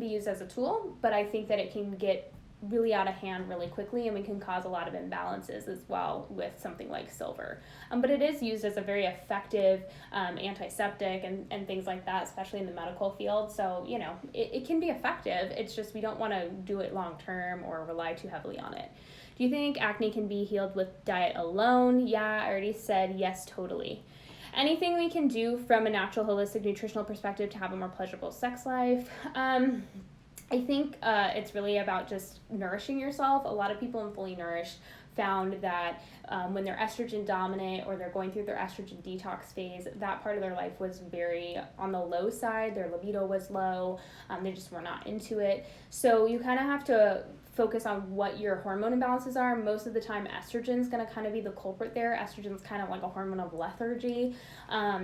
used as a tool, but I think that it can get really out of hand really quickly, and we can cause a lot of imbalances as well with something like silver. But it is used as a very effective antiseptic and things like that, especially in the medical field. So, it can be effective. It's just we don't want to do it long term or rely too heavily on it. Do you think acne can be healed with diet alone? Yeah, I already said yes, totally. Anything we can do from a natural, holistic, nutritional perspective to have a more pleasurable sex life? I think it's really about just nourishing yourself. A lot of people in Fully Nourished found that when they're estrogen dominant or they're going through their estrogen detox phase, that part of their life was very on the low side. Their libido was low. They just were not into it. So you kind of have to focus on what your hormone imbalances are. Most of the time, estrogen is going to kind of be the culprit there. Estrogen is kind of like a hormone of lethargy.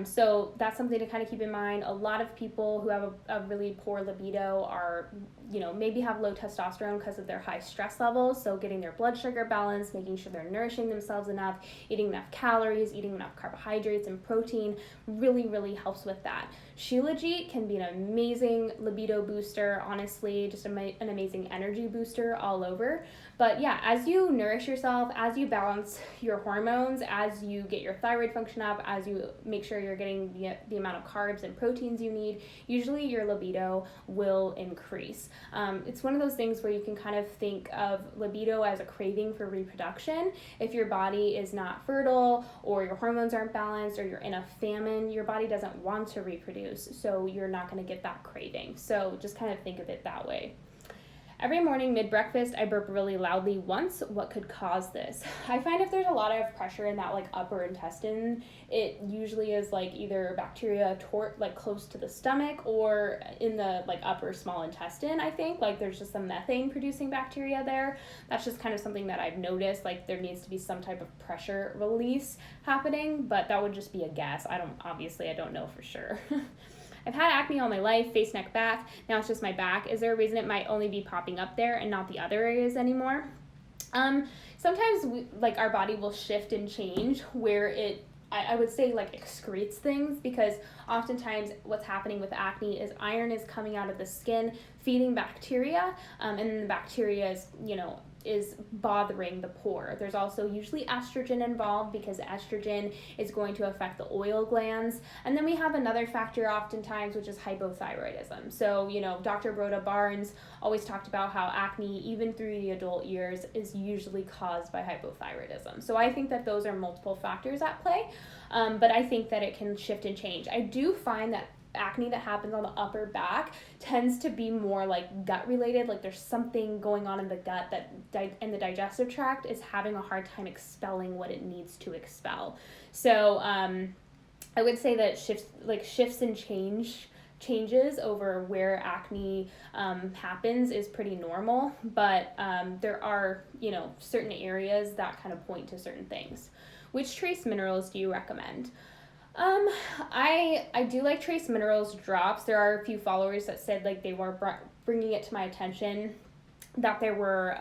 So that's something to kind of keep in mind. A lot of people who have a really poor libido are, maybe have low testosterone because of their high stress levels. So getting their blood sugar balanced, making sure they're nourishing themselves enough, eating enough calories, eating enough carbohydrates and protein really, really helps with that. Shilajit can be an amazing libido booster, honestly, just an amazing energy booster all over. But yeah, as you nourish yourself, as you balance your hormones, as you get your thyroid function up, as you make sure you're getting the amount of carbs and proteins you need, usually your libido will increase. It's one of those things where you can kind of think of libido as a craving for reproduction. If your body is not fertile or your hormones aren't balanced or you're in a famine, your body doesn't want to reproduce, so you're not going to get that craving. So just kind of think of it that way. Every morning mid-breakfast, I burp really loudly once. What could cause this? I find if there's a lot of pressure in that like upper intestine, it usually is like either bacteria like close to the stomach or in the like upper small intestine. I think like there's just some methane producing bacteria there. That's just kind of something that I've noticed. Like there needs to be some type of pressure release happening, but that would just be a guess. I don't know for sure. I've had acne all my life, face, neck, back. Now it's just my back. Is there a reason it might only be popping up there and not the other areas anymore? Sometimes our body will shift and change where it, I would say like excretes things, because oftentimes what's happening with acne is iron is coming out of the skin, feeding bacteria, and then the bacteria is bothering the pore. There's also usually estrogen involved because estrogen is going to affect the oil glands. And then we have another factor oftentimes, which is hypothyroidism. So, Dr. Rhoda Barnes always talked about how acne, even through the adult years, is usually caused by hypothyroidism. So I think that those are multiple factors at play, but I think that it can shift and change. I do find that acne that happens on the upper back tends to be more like gut related, like there's something going on in the gut that in the digestive tract is having a hard time expelling what it needs to expel. So I would say that shifts and changes over where acne happens is pretty normal, but there are certain areas that kind of point to certain things. Which trace minerals do you recommend? I do like trace minerals drops. There are a few followers that said like they were bringing it to my attention that there were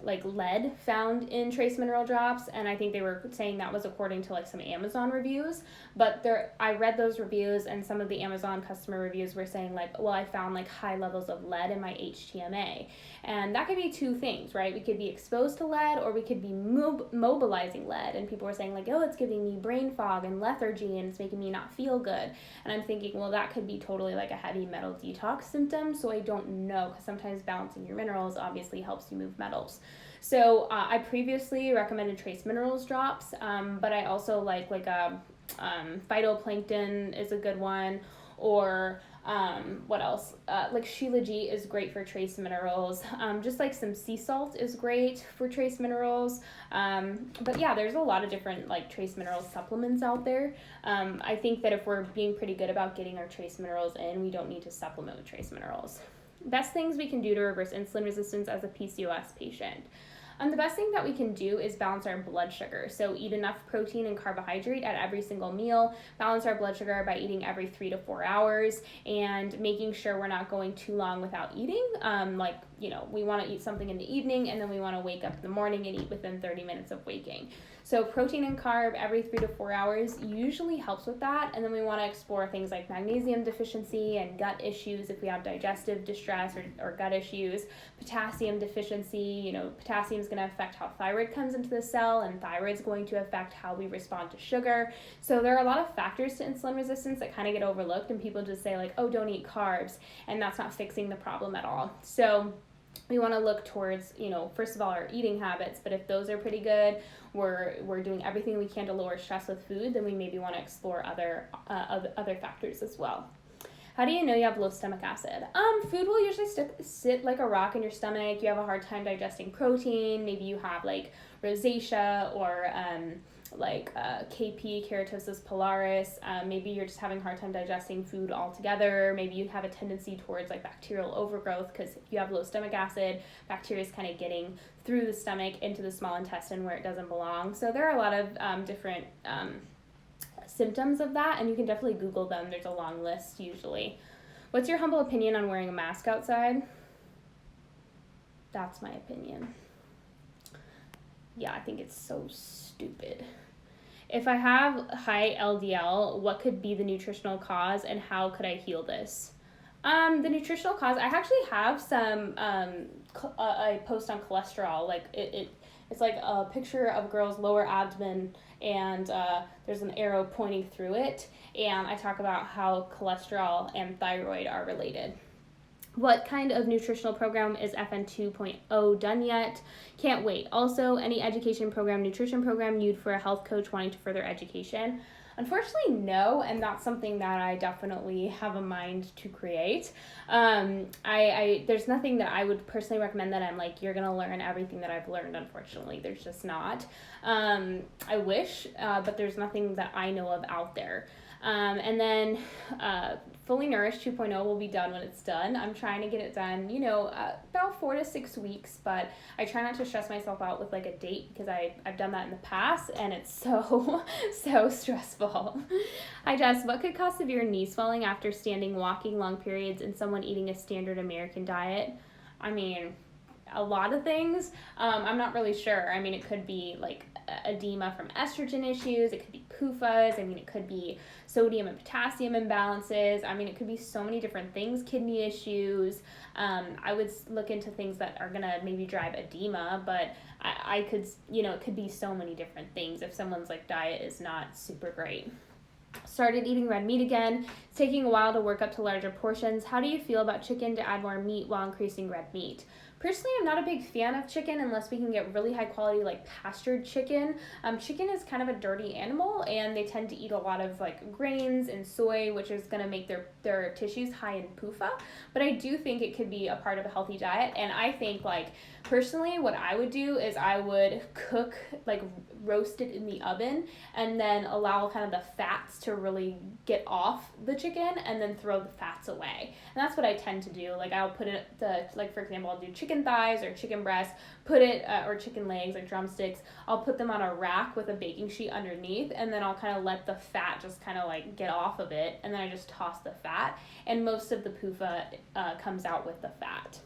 like lead found in trace mineral drops, and I think they were saying that was according to like some Amazon reviews. But I read those reviews, and some of the Amazon customer reviews were saying like, well, I found like high levels of lead in my HTMA, and that could be two things, right? We could be exposed to lead, or we could be mobilizing lead, and people were saying like, oh, it's giving me brain fog and lethargy, and it's making me not feel good. And I'm thinking, well, that could be totally like a heavy metal detox symptom. So I don't know, because sometimes balancing your minerals obviously helps you move metals. So I previously recommended trace minerals drops, but I also like phytoplankton is a good one, or what else? Like Shilajit is great for trace minerals. Just like some sea salt is great for trace minerals. But yeah, there's a lot of different like trace mineral supplements out there. I think that if we're being pretty good about getting our trace minerals in, we don't need to supplement with trace minerals. Best things we can do to reverse insulin resistance as a PCOS patient. The best thing that we can do is balance our blood sugar. So eat enough protein and carbohydrate at every single meal, balance our blood sugar by eating every 3 to 4 hours, and making sure we're not going too long without eating. We want to eat something in the evening, and then we want to wake up in the morning and eat within 30 minutes of waking. So protein and carb every 3 to 4 hours usually helps with that. And then we want to explore things like magnesium deficiency and gut issues if we have digestive distress or gut issues. Potassium deficiency, potassium is going to affect how thyroid comes into the cell, and thyroid is going to affect how we respond to sugar. So there are a lot of factors to insulin resistance that kind of get overlooked, and people just say like, oh, don't eat carbs, and that's not fixing the problem at all. So we want to look towards, first of all, our eating habits, but if those are pretty good, we're doing everything we can to lower stress with food, then we maybe want to explore other factors as well. How do you know you have low stomach acid? Food will usually sit like a rock in your stomach. You have a hard time digesting protein. Maybe you have like rosacea or KP, keratosis pilaris. Maybe you're just having a hard time digesting food altogether. Maybe you have a tendency towards like bacterial overgrowth, because if you have low stomach acid, bacteria is kind of getting through the stomach into the small intestine where it doesn't belong. So there are a lot of different symptoms of that, and you can definitely Google them. There's a long list usually. What's your humble opinion on wearing a mask outside? That's my opinion. Yeah, I think it's so stupid. If I have high LDL, what could be the nutritional cause, and how could I heal this? The nutritional cause, I actually have some a post on cholesterol. Like it's like a picture of a girl's lower abdomen, and there's an arrow pointing through it, and I talk about how cholesterol and thyroid are related. What kind of nutritional program is FN 2.0 done yet? Can't wait. Also, any education program, nutrition program you'd for a health coach wanting to further education? Unfortunately, no, and that's something that I definitely have a mind to create. There's nothing that I would personally recommend that I'm like, you're going to learn everything that I've learned. Unfortunately, there's just not. I wish, but there's nothing that I know of out there. And then Fully Nourished 2.0 will be done when it's done. I'm trying to get it done, about 4 to 6 weeks, but I try not to stress myself out with like a date, because I've done that in the past, and it's so stressful. Hi Jess, what could cause severe knee swelling after standing, walking long periods, and someone eating a standard American diet? I mean, a lot of things. I'm not really sure. I mean, it could be like edema from estrogen issues. It could be PUFAs. I mean, it could be sodium and potassium imbalances. I mean, it could be so many different things, kidney issues. I would look into things that are going to maybe drive edema, but I could, it could be so many different things if someone's like diet is not super great. Started eating red meat again. It's taking a while to work up to larger portions. How do you feel about chicken to add more meat while increasing red meat? Personally, I'm not a big fan of chicken unless we can get really high quality like pastured chicken. Chicken is kind of a dirty animal, and they tend to eat a lot of like grains and soy, which is going to make their tissues high in PUFA. But I do think it could be a part of a healthy diet, and I think like personally what I would do is I would cook, like roast it in the oven, and then allow kind of the fats to really get off the chicken, and then throw the fats away. And that's what I tend to do. Like I'll put it, for example, I'll do chicken thighs or chicken breasts, or chicken legs or drumsticks. I'll put them on a rack with a baking sheet underneath, and then I'll kind of let the fat just kind of like get off of it, and then I just toss the fat, and most of the PUFA comes out with the fat.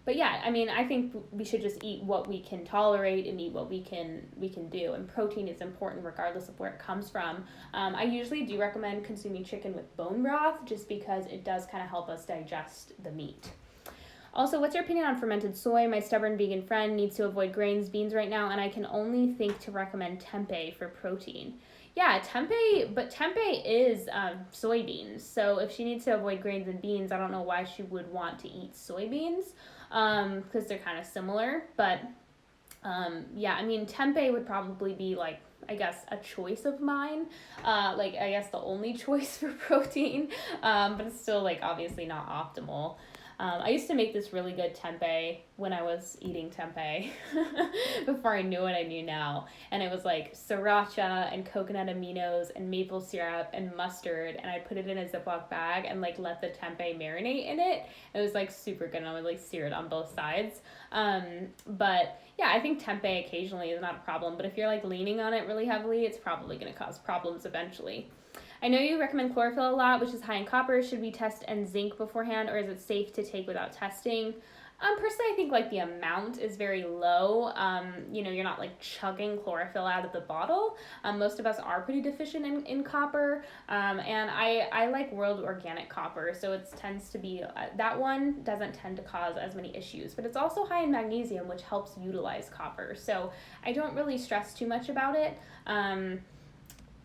But yeah, I mean, I think we should just eat what we can tolerate and eat what we can do. And protein is important regardless of where it comes from. I usually do recommend consuming chicken with bone broth just because it does kind of help us digest the meat. Also, what's your opinion on fermented soy? My stubborn vegan friend needs to avoid grains, beans right now, and I can only think to recommend tempeh for protein. Yeah, tempeh is soybeans. So if she needs to avoid grains and beans, I don't know why she would want to eat soybeans, because they're kind of similar. But yeah, I mean, tempeh would probably be like, I guess, a choice of mine. Like, I guess the only choice for protein, but it's still, like, obviously not optimal. I used to make this really good tempeh when I was eating tempeh before I knew what I knew now. And it was like sriracha and coconut aminos and maple syrup and mustard. And I'd put it in a Ziploc bag and like let the tempeh marinate in it. It was like super good. And I would like sear it on both sides. But yeah, I think tempeh occasionally is not a problem. But if you're like leaning on it really heavily, it's probably going to cause problems eventually. I know you recommend chlorophyll a lot, which is high in copper. Should we test and zinc beforehand, or is it safe to take without testing? Personally, I think like the amount is very low. You're not like chugging chlorophyll out of the bottle. Most of us are pretty deficient in copper, and I like World Organic copper, so it tends to be that one doesn't tend to cause as many issues. But it's also high in magnesium, which helps utilize copper. So I don't really stress too much about it.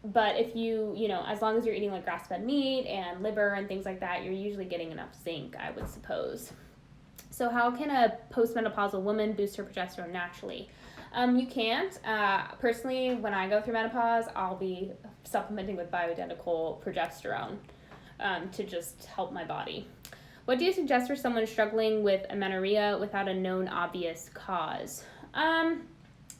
But if as long as you're eating like grass-fed meat and liver and things like that, you're usually getting enough zinc, I would suppose. So how can a postmenopausal woman boost her progesterone naturally? You can't. Personally, when I go through menopause, I'll be supplementing with bioidentical progesterone to just help my body. What do you suggest for someone struggling with amenorrhea without a known obvious cause?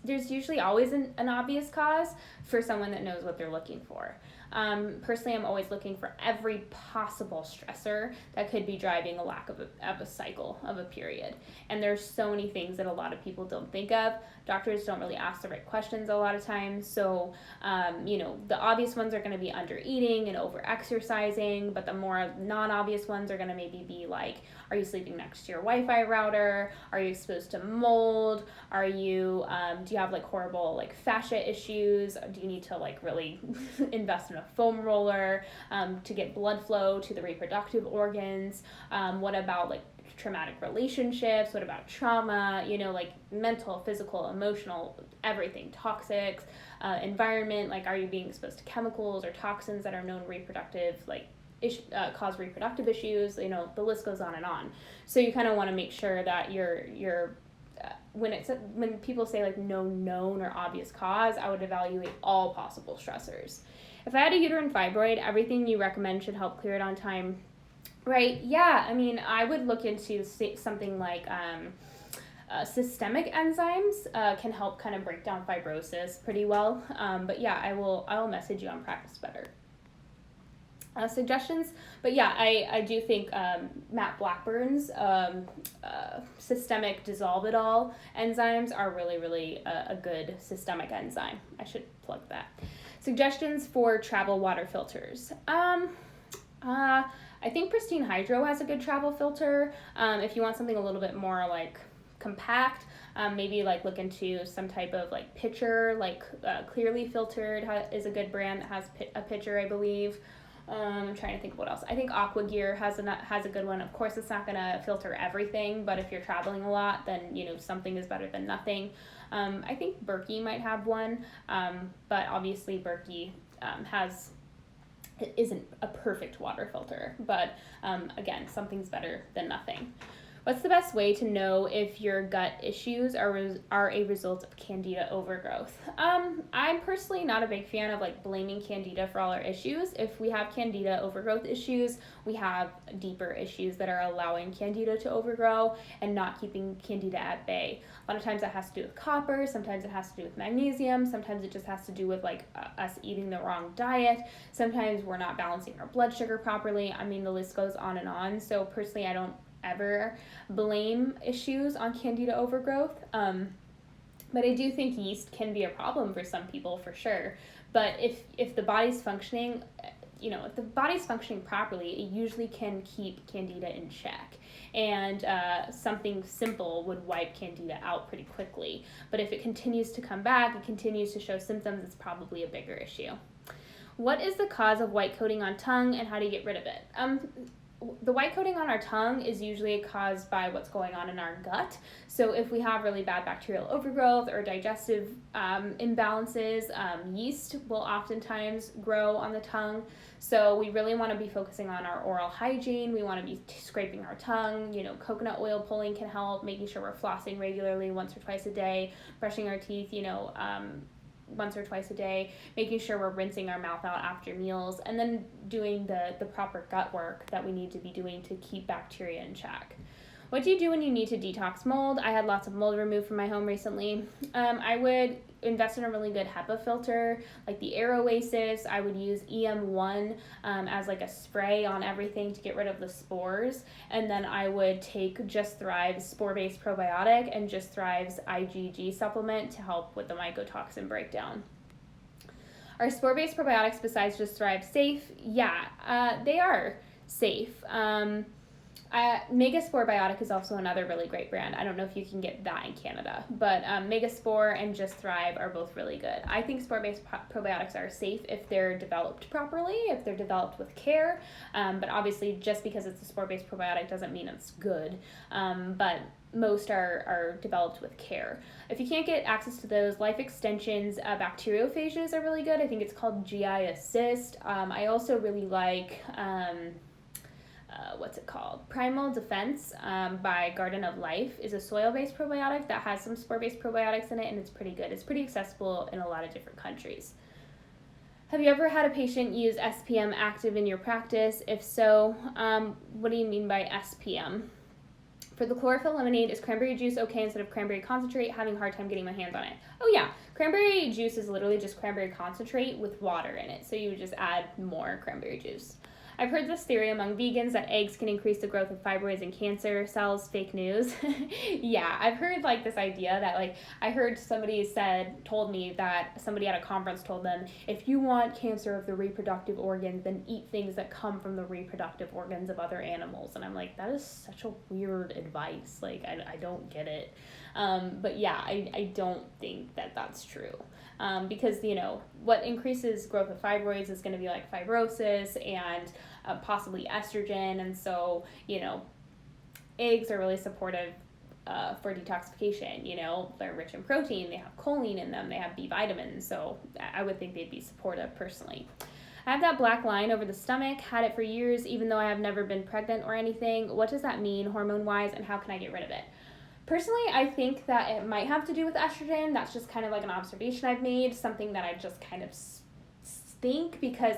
There's usually always an obvious cause for someone that knows what they're looking for. Personally, I'm always looking for every possible stressor that could be driving a lack of a cycle, of a period. And there's so many things that a lot of people don't think of. Doctors don't really ask the right questions a lot of times. So, the obvious ones are going to be under eating and over exercising, but the more non-obvious ones are going to maybe be like, are you sleeping next to your Wi-Fi router? Are you exposed to mold? Are you, do you have like horrible like fascia issues? Do you need to like really invest in a foam roller to get blood flow to the reproductive organs? What about like traumatic relationships? What about trauma? Like mental, physical, emotional, everything, toxics, environment, like are you being exposed to chemicals or toxins that are known reproductive, like cause reproductive issues? The list goes on and on. So you kind of want to make sure that you're when people say like no known or obvious cause, I would evaluate all possible stressors. If I had a uterine fibroid, everything you recommend should help clear it on time, right? Yeah, I mean, I would look into something like systemic enzymes can help kind of break down fibrosis pretty well. But yeah, I will message you on Practice Better. Suggestions, but yeah, I do think Matt Blackburn's systemic dissolve-it-all enzymes are really, really a good systemic enzyme. I should plug that. Suggestions for travel water filters. I think Pristine Hydro has a good travel filter. If you want something a little bit more like compact, maybe like look into some type of like pitcher, like Clearly Filtered is a good brand that has a pitcher, I believe. I'm trying to think of what else. I think Aqua Gear has a good one. Of course, it's not going to filter everything, but if you're traveling a lot, then something is better than nothing. I think Berkey might have one, but obviously Berkey isn't a perfect water filter. But again, something's better than nothing. What's the best way to know if your gut issues are a result of candida overgrowth? I'm personally not a big fan of like blaming candida for all our issues. If we have candida overgrowth issues, we have deeper issues that are allowing candida to overgrow and not keeping candida at bay. A lot of times that has to do with copper, sometimes it has to do with magnesium, sometimes it just has to do with like us eating the wrong diet, sometimes we're not balancing our blood sugar properly. I mean, the list goes on and on. So personally, I don't ever blame issues on candida overgrowth, but I do think yeast can be a problem for some people for sure. But if the body's functioning if the body's functioning properly, it usually can keep candida in check. And something simple would wipe candida out pretty quickly. But if it continues to come back, it continues to show symptoms, it's probably a bigger issue. What is the cause of white coating on tongue, and how do you get rid of it? The white coating on our tongue is usually caused by what's going on in our gut. So if we have really bad bacterial overgrowth or digestive imbalances, yeast will oftentimes grow on the tongue. So we really want to be focusing on our oral hygiene. We want to be scraping our tongue. Coconut oil pulling can help, making sure we're flossing regularly once or twice a day, brushing our teeth, once or twice a day, making sure we're rinsing our mouth out after meals, and then doing the proper gut work that we need to be doing to keep bacteria in check. What do you do when you need to detox mold? I had lots of mold removed from my home recently. I would invest in a really good HEPA filter, like the Oasis. I would use EM1 as like a spray on everything to get rid of the spores. And then I would take Just Thrive's spore-based probiotic and Just Thrive's IgG supplement to help with the mycotoxin breakdown. Are spore-based probiotics besides Just Thrive safe? Yeah, they are safe. Megaspore Biotic is also another really great brand. I don't know if you can get that in Canada, but Megaspore and Just Thrive are both really good. I think spore-based probiotics are safe if they're developed properly, if they're developed with care, but obviously just because it's a spore-based probiotic doesn't mean it's good, but most are developed with care. If you can't get access to those, Life Extension's bacteriophages are really good. I think it's called GI Assist. I also really like... what's it called? Primal Defense by Garden of Life is a soil-based probiotic that has some spore-based probiotics in it, and it's pretty good. It's pretty accessible in a lot of different countries. Have you ever had a patient use SPM active in your practice? If so, what do you mean by SPM? For the chlorophyll lemonade, is cranberry juice okay instead of cranberry concentrate? Having a hard time getting my hands on it. Oh yeah, cranberry juice is literally just cranberry concentrate with water in it, so you would just add more cranberry juice. I've heard this theory among vegans that eggs can increase the growth of fibroids and cancer cells. Fake news. Yeah, I've heard like this idea that I heard somebody told me that somebody at a conference told them, if you want cancer of the reproductive organs, then eat things that come from the reproductive organs of other animals. And I'm like, that is such a weird advice. I don't get it. But yeah, I don't think that that's true. Because, what increases growth of fibroids is going to be like fibrosis and possibly estrogen. And so, eggs are really supportive for detoxification. They're rich in protein, they have choline in them, they have B vitamins. So I would think they'd be supportive personally. I have that black line over the stomach, had it for years, even though I have never been pregnant or anything. What does that mean hormone-wise, and how can I get rid of it? Personally, I think that it might have to do with estrogen. That's just kind of like an observation I've made, something that I just kind of think, because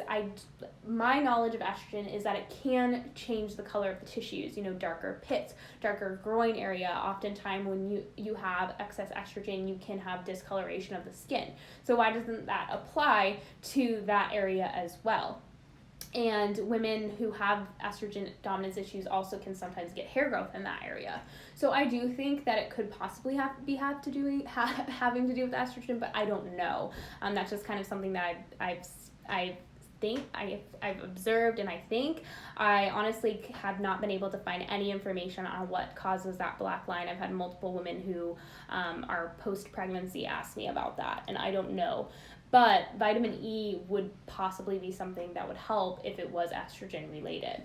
my knowledge of estrogen is that it can change the color of the tissues, darker pits, darker groin area. Oftentimes when you have excess estrogen, you can have discoloration of the skin. So why doesn't that apply to that area as well? And women who have estrogen dominance issues also can sometimes get hair growth in that area. So I do think that it could possibly having to do with estrogen, but I don't know. That's just kind of something that I've observed, and I honestly have not been able to find any information on what causes that black line. I've had multiple women who are post-pregnancy ask me about that, and I don't know. But vitamin E would possibly be something that would help if it was estrogen related.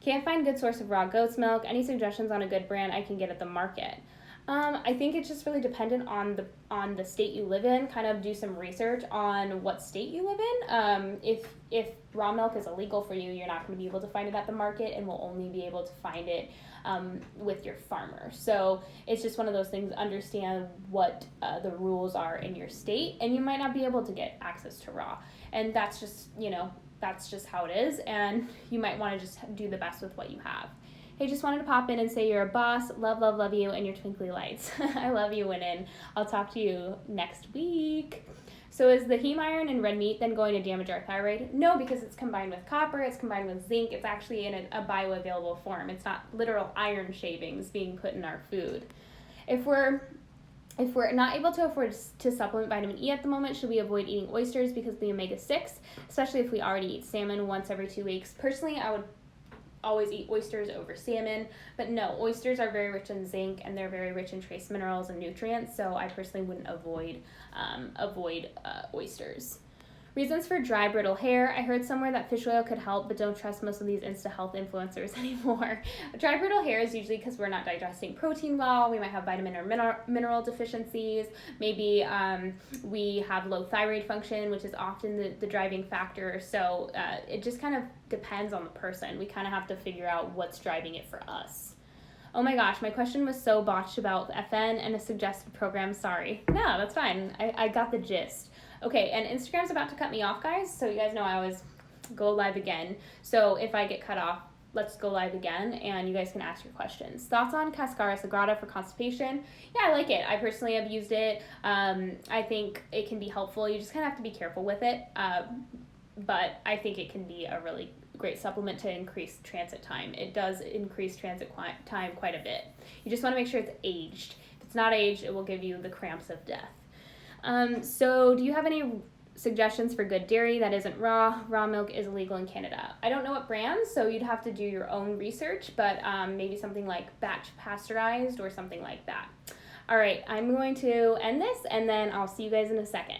Can't find good source of raw goat's milk. Any suggestions on a good brand I can get at the market? I think it's just really dependent on the state you live in. Kind of do some research on what state you live in. If raw milk is illegal for you, you're not going to be able to find it at the market, and will only be able to find it with your farmer. So it's just one of those things. Understand what the rules are in your state, and you might not be able to get access to raw, and that's just how it is, and you might want to just do the best with what you have. Hey, just wanted to pop in and say you're a boss. Love you, and your twinkly lights. I love you, Winnin. I'll talk to you next week. So is the heme iron in red meat then going to damage our thyroid? No, because it's combined with copper, it's combined with zinc, it's actually in a bioavailable form. It's not literal iron shavings being put in our food. If we're If we're not able to afford to supplement vitamin E at the moment, should we avoid eating oysters because of the omega-6, especially if we already eat salmon once every 2 weeks? Personally, I would always eat oysters over salmon, but no, oysters are very rich in zinc and they're very rich in trace minerals and nutrients, so I personally wouldn't avoid oysters. Reasons for dry, brittle hair. I heard somewhere that fish oil could help, but don't trust most of these Insta health influencers anymore. Dry, brittle hair is usually because we're not digesting protein well. We might have vitamin or mineral deficiencies. Maybe we have low thyroid function, which is often the driving factor. So it just kind of depends on the person. We kind of have to figure out what's driving it for us. Oh my gosh, my question was so botched about FN and a suggested program. Sorry. No, that's fine. I got the gist. Okay, and Instagram's about to cut me off, guys, so you guys know I always go live again. So if I get cut off, let's go live again, and you guys can ask your questions. Thoughts on Cascara Sagrada for constipation? Yeah, I like it. I personally have used it. I think it can be helpful. You just kind of have to be careful with it, but I think it can be a really great supplement to increase transit time. It does increase transit time quite a bit. You just want to make sure it's aged. If it's not aged, it will give you the cramps of death. So do you have any suggestions for good dairy that isn't raw? Raw milk is illegal in Canada. I don't know what brands, so you'd have to do your own research, but maybe something like batch pasteurized or something like that. All right, I'm going to end this, and then I'll see you guys in a second.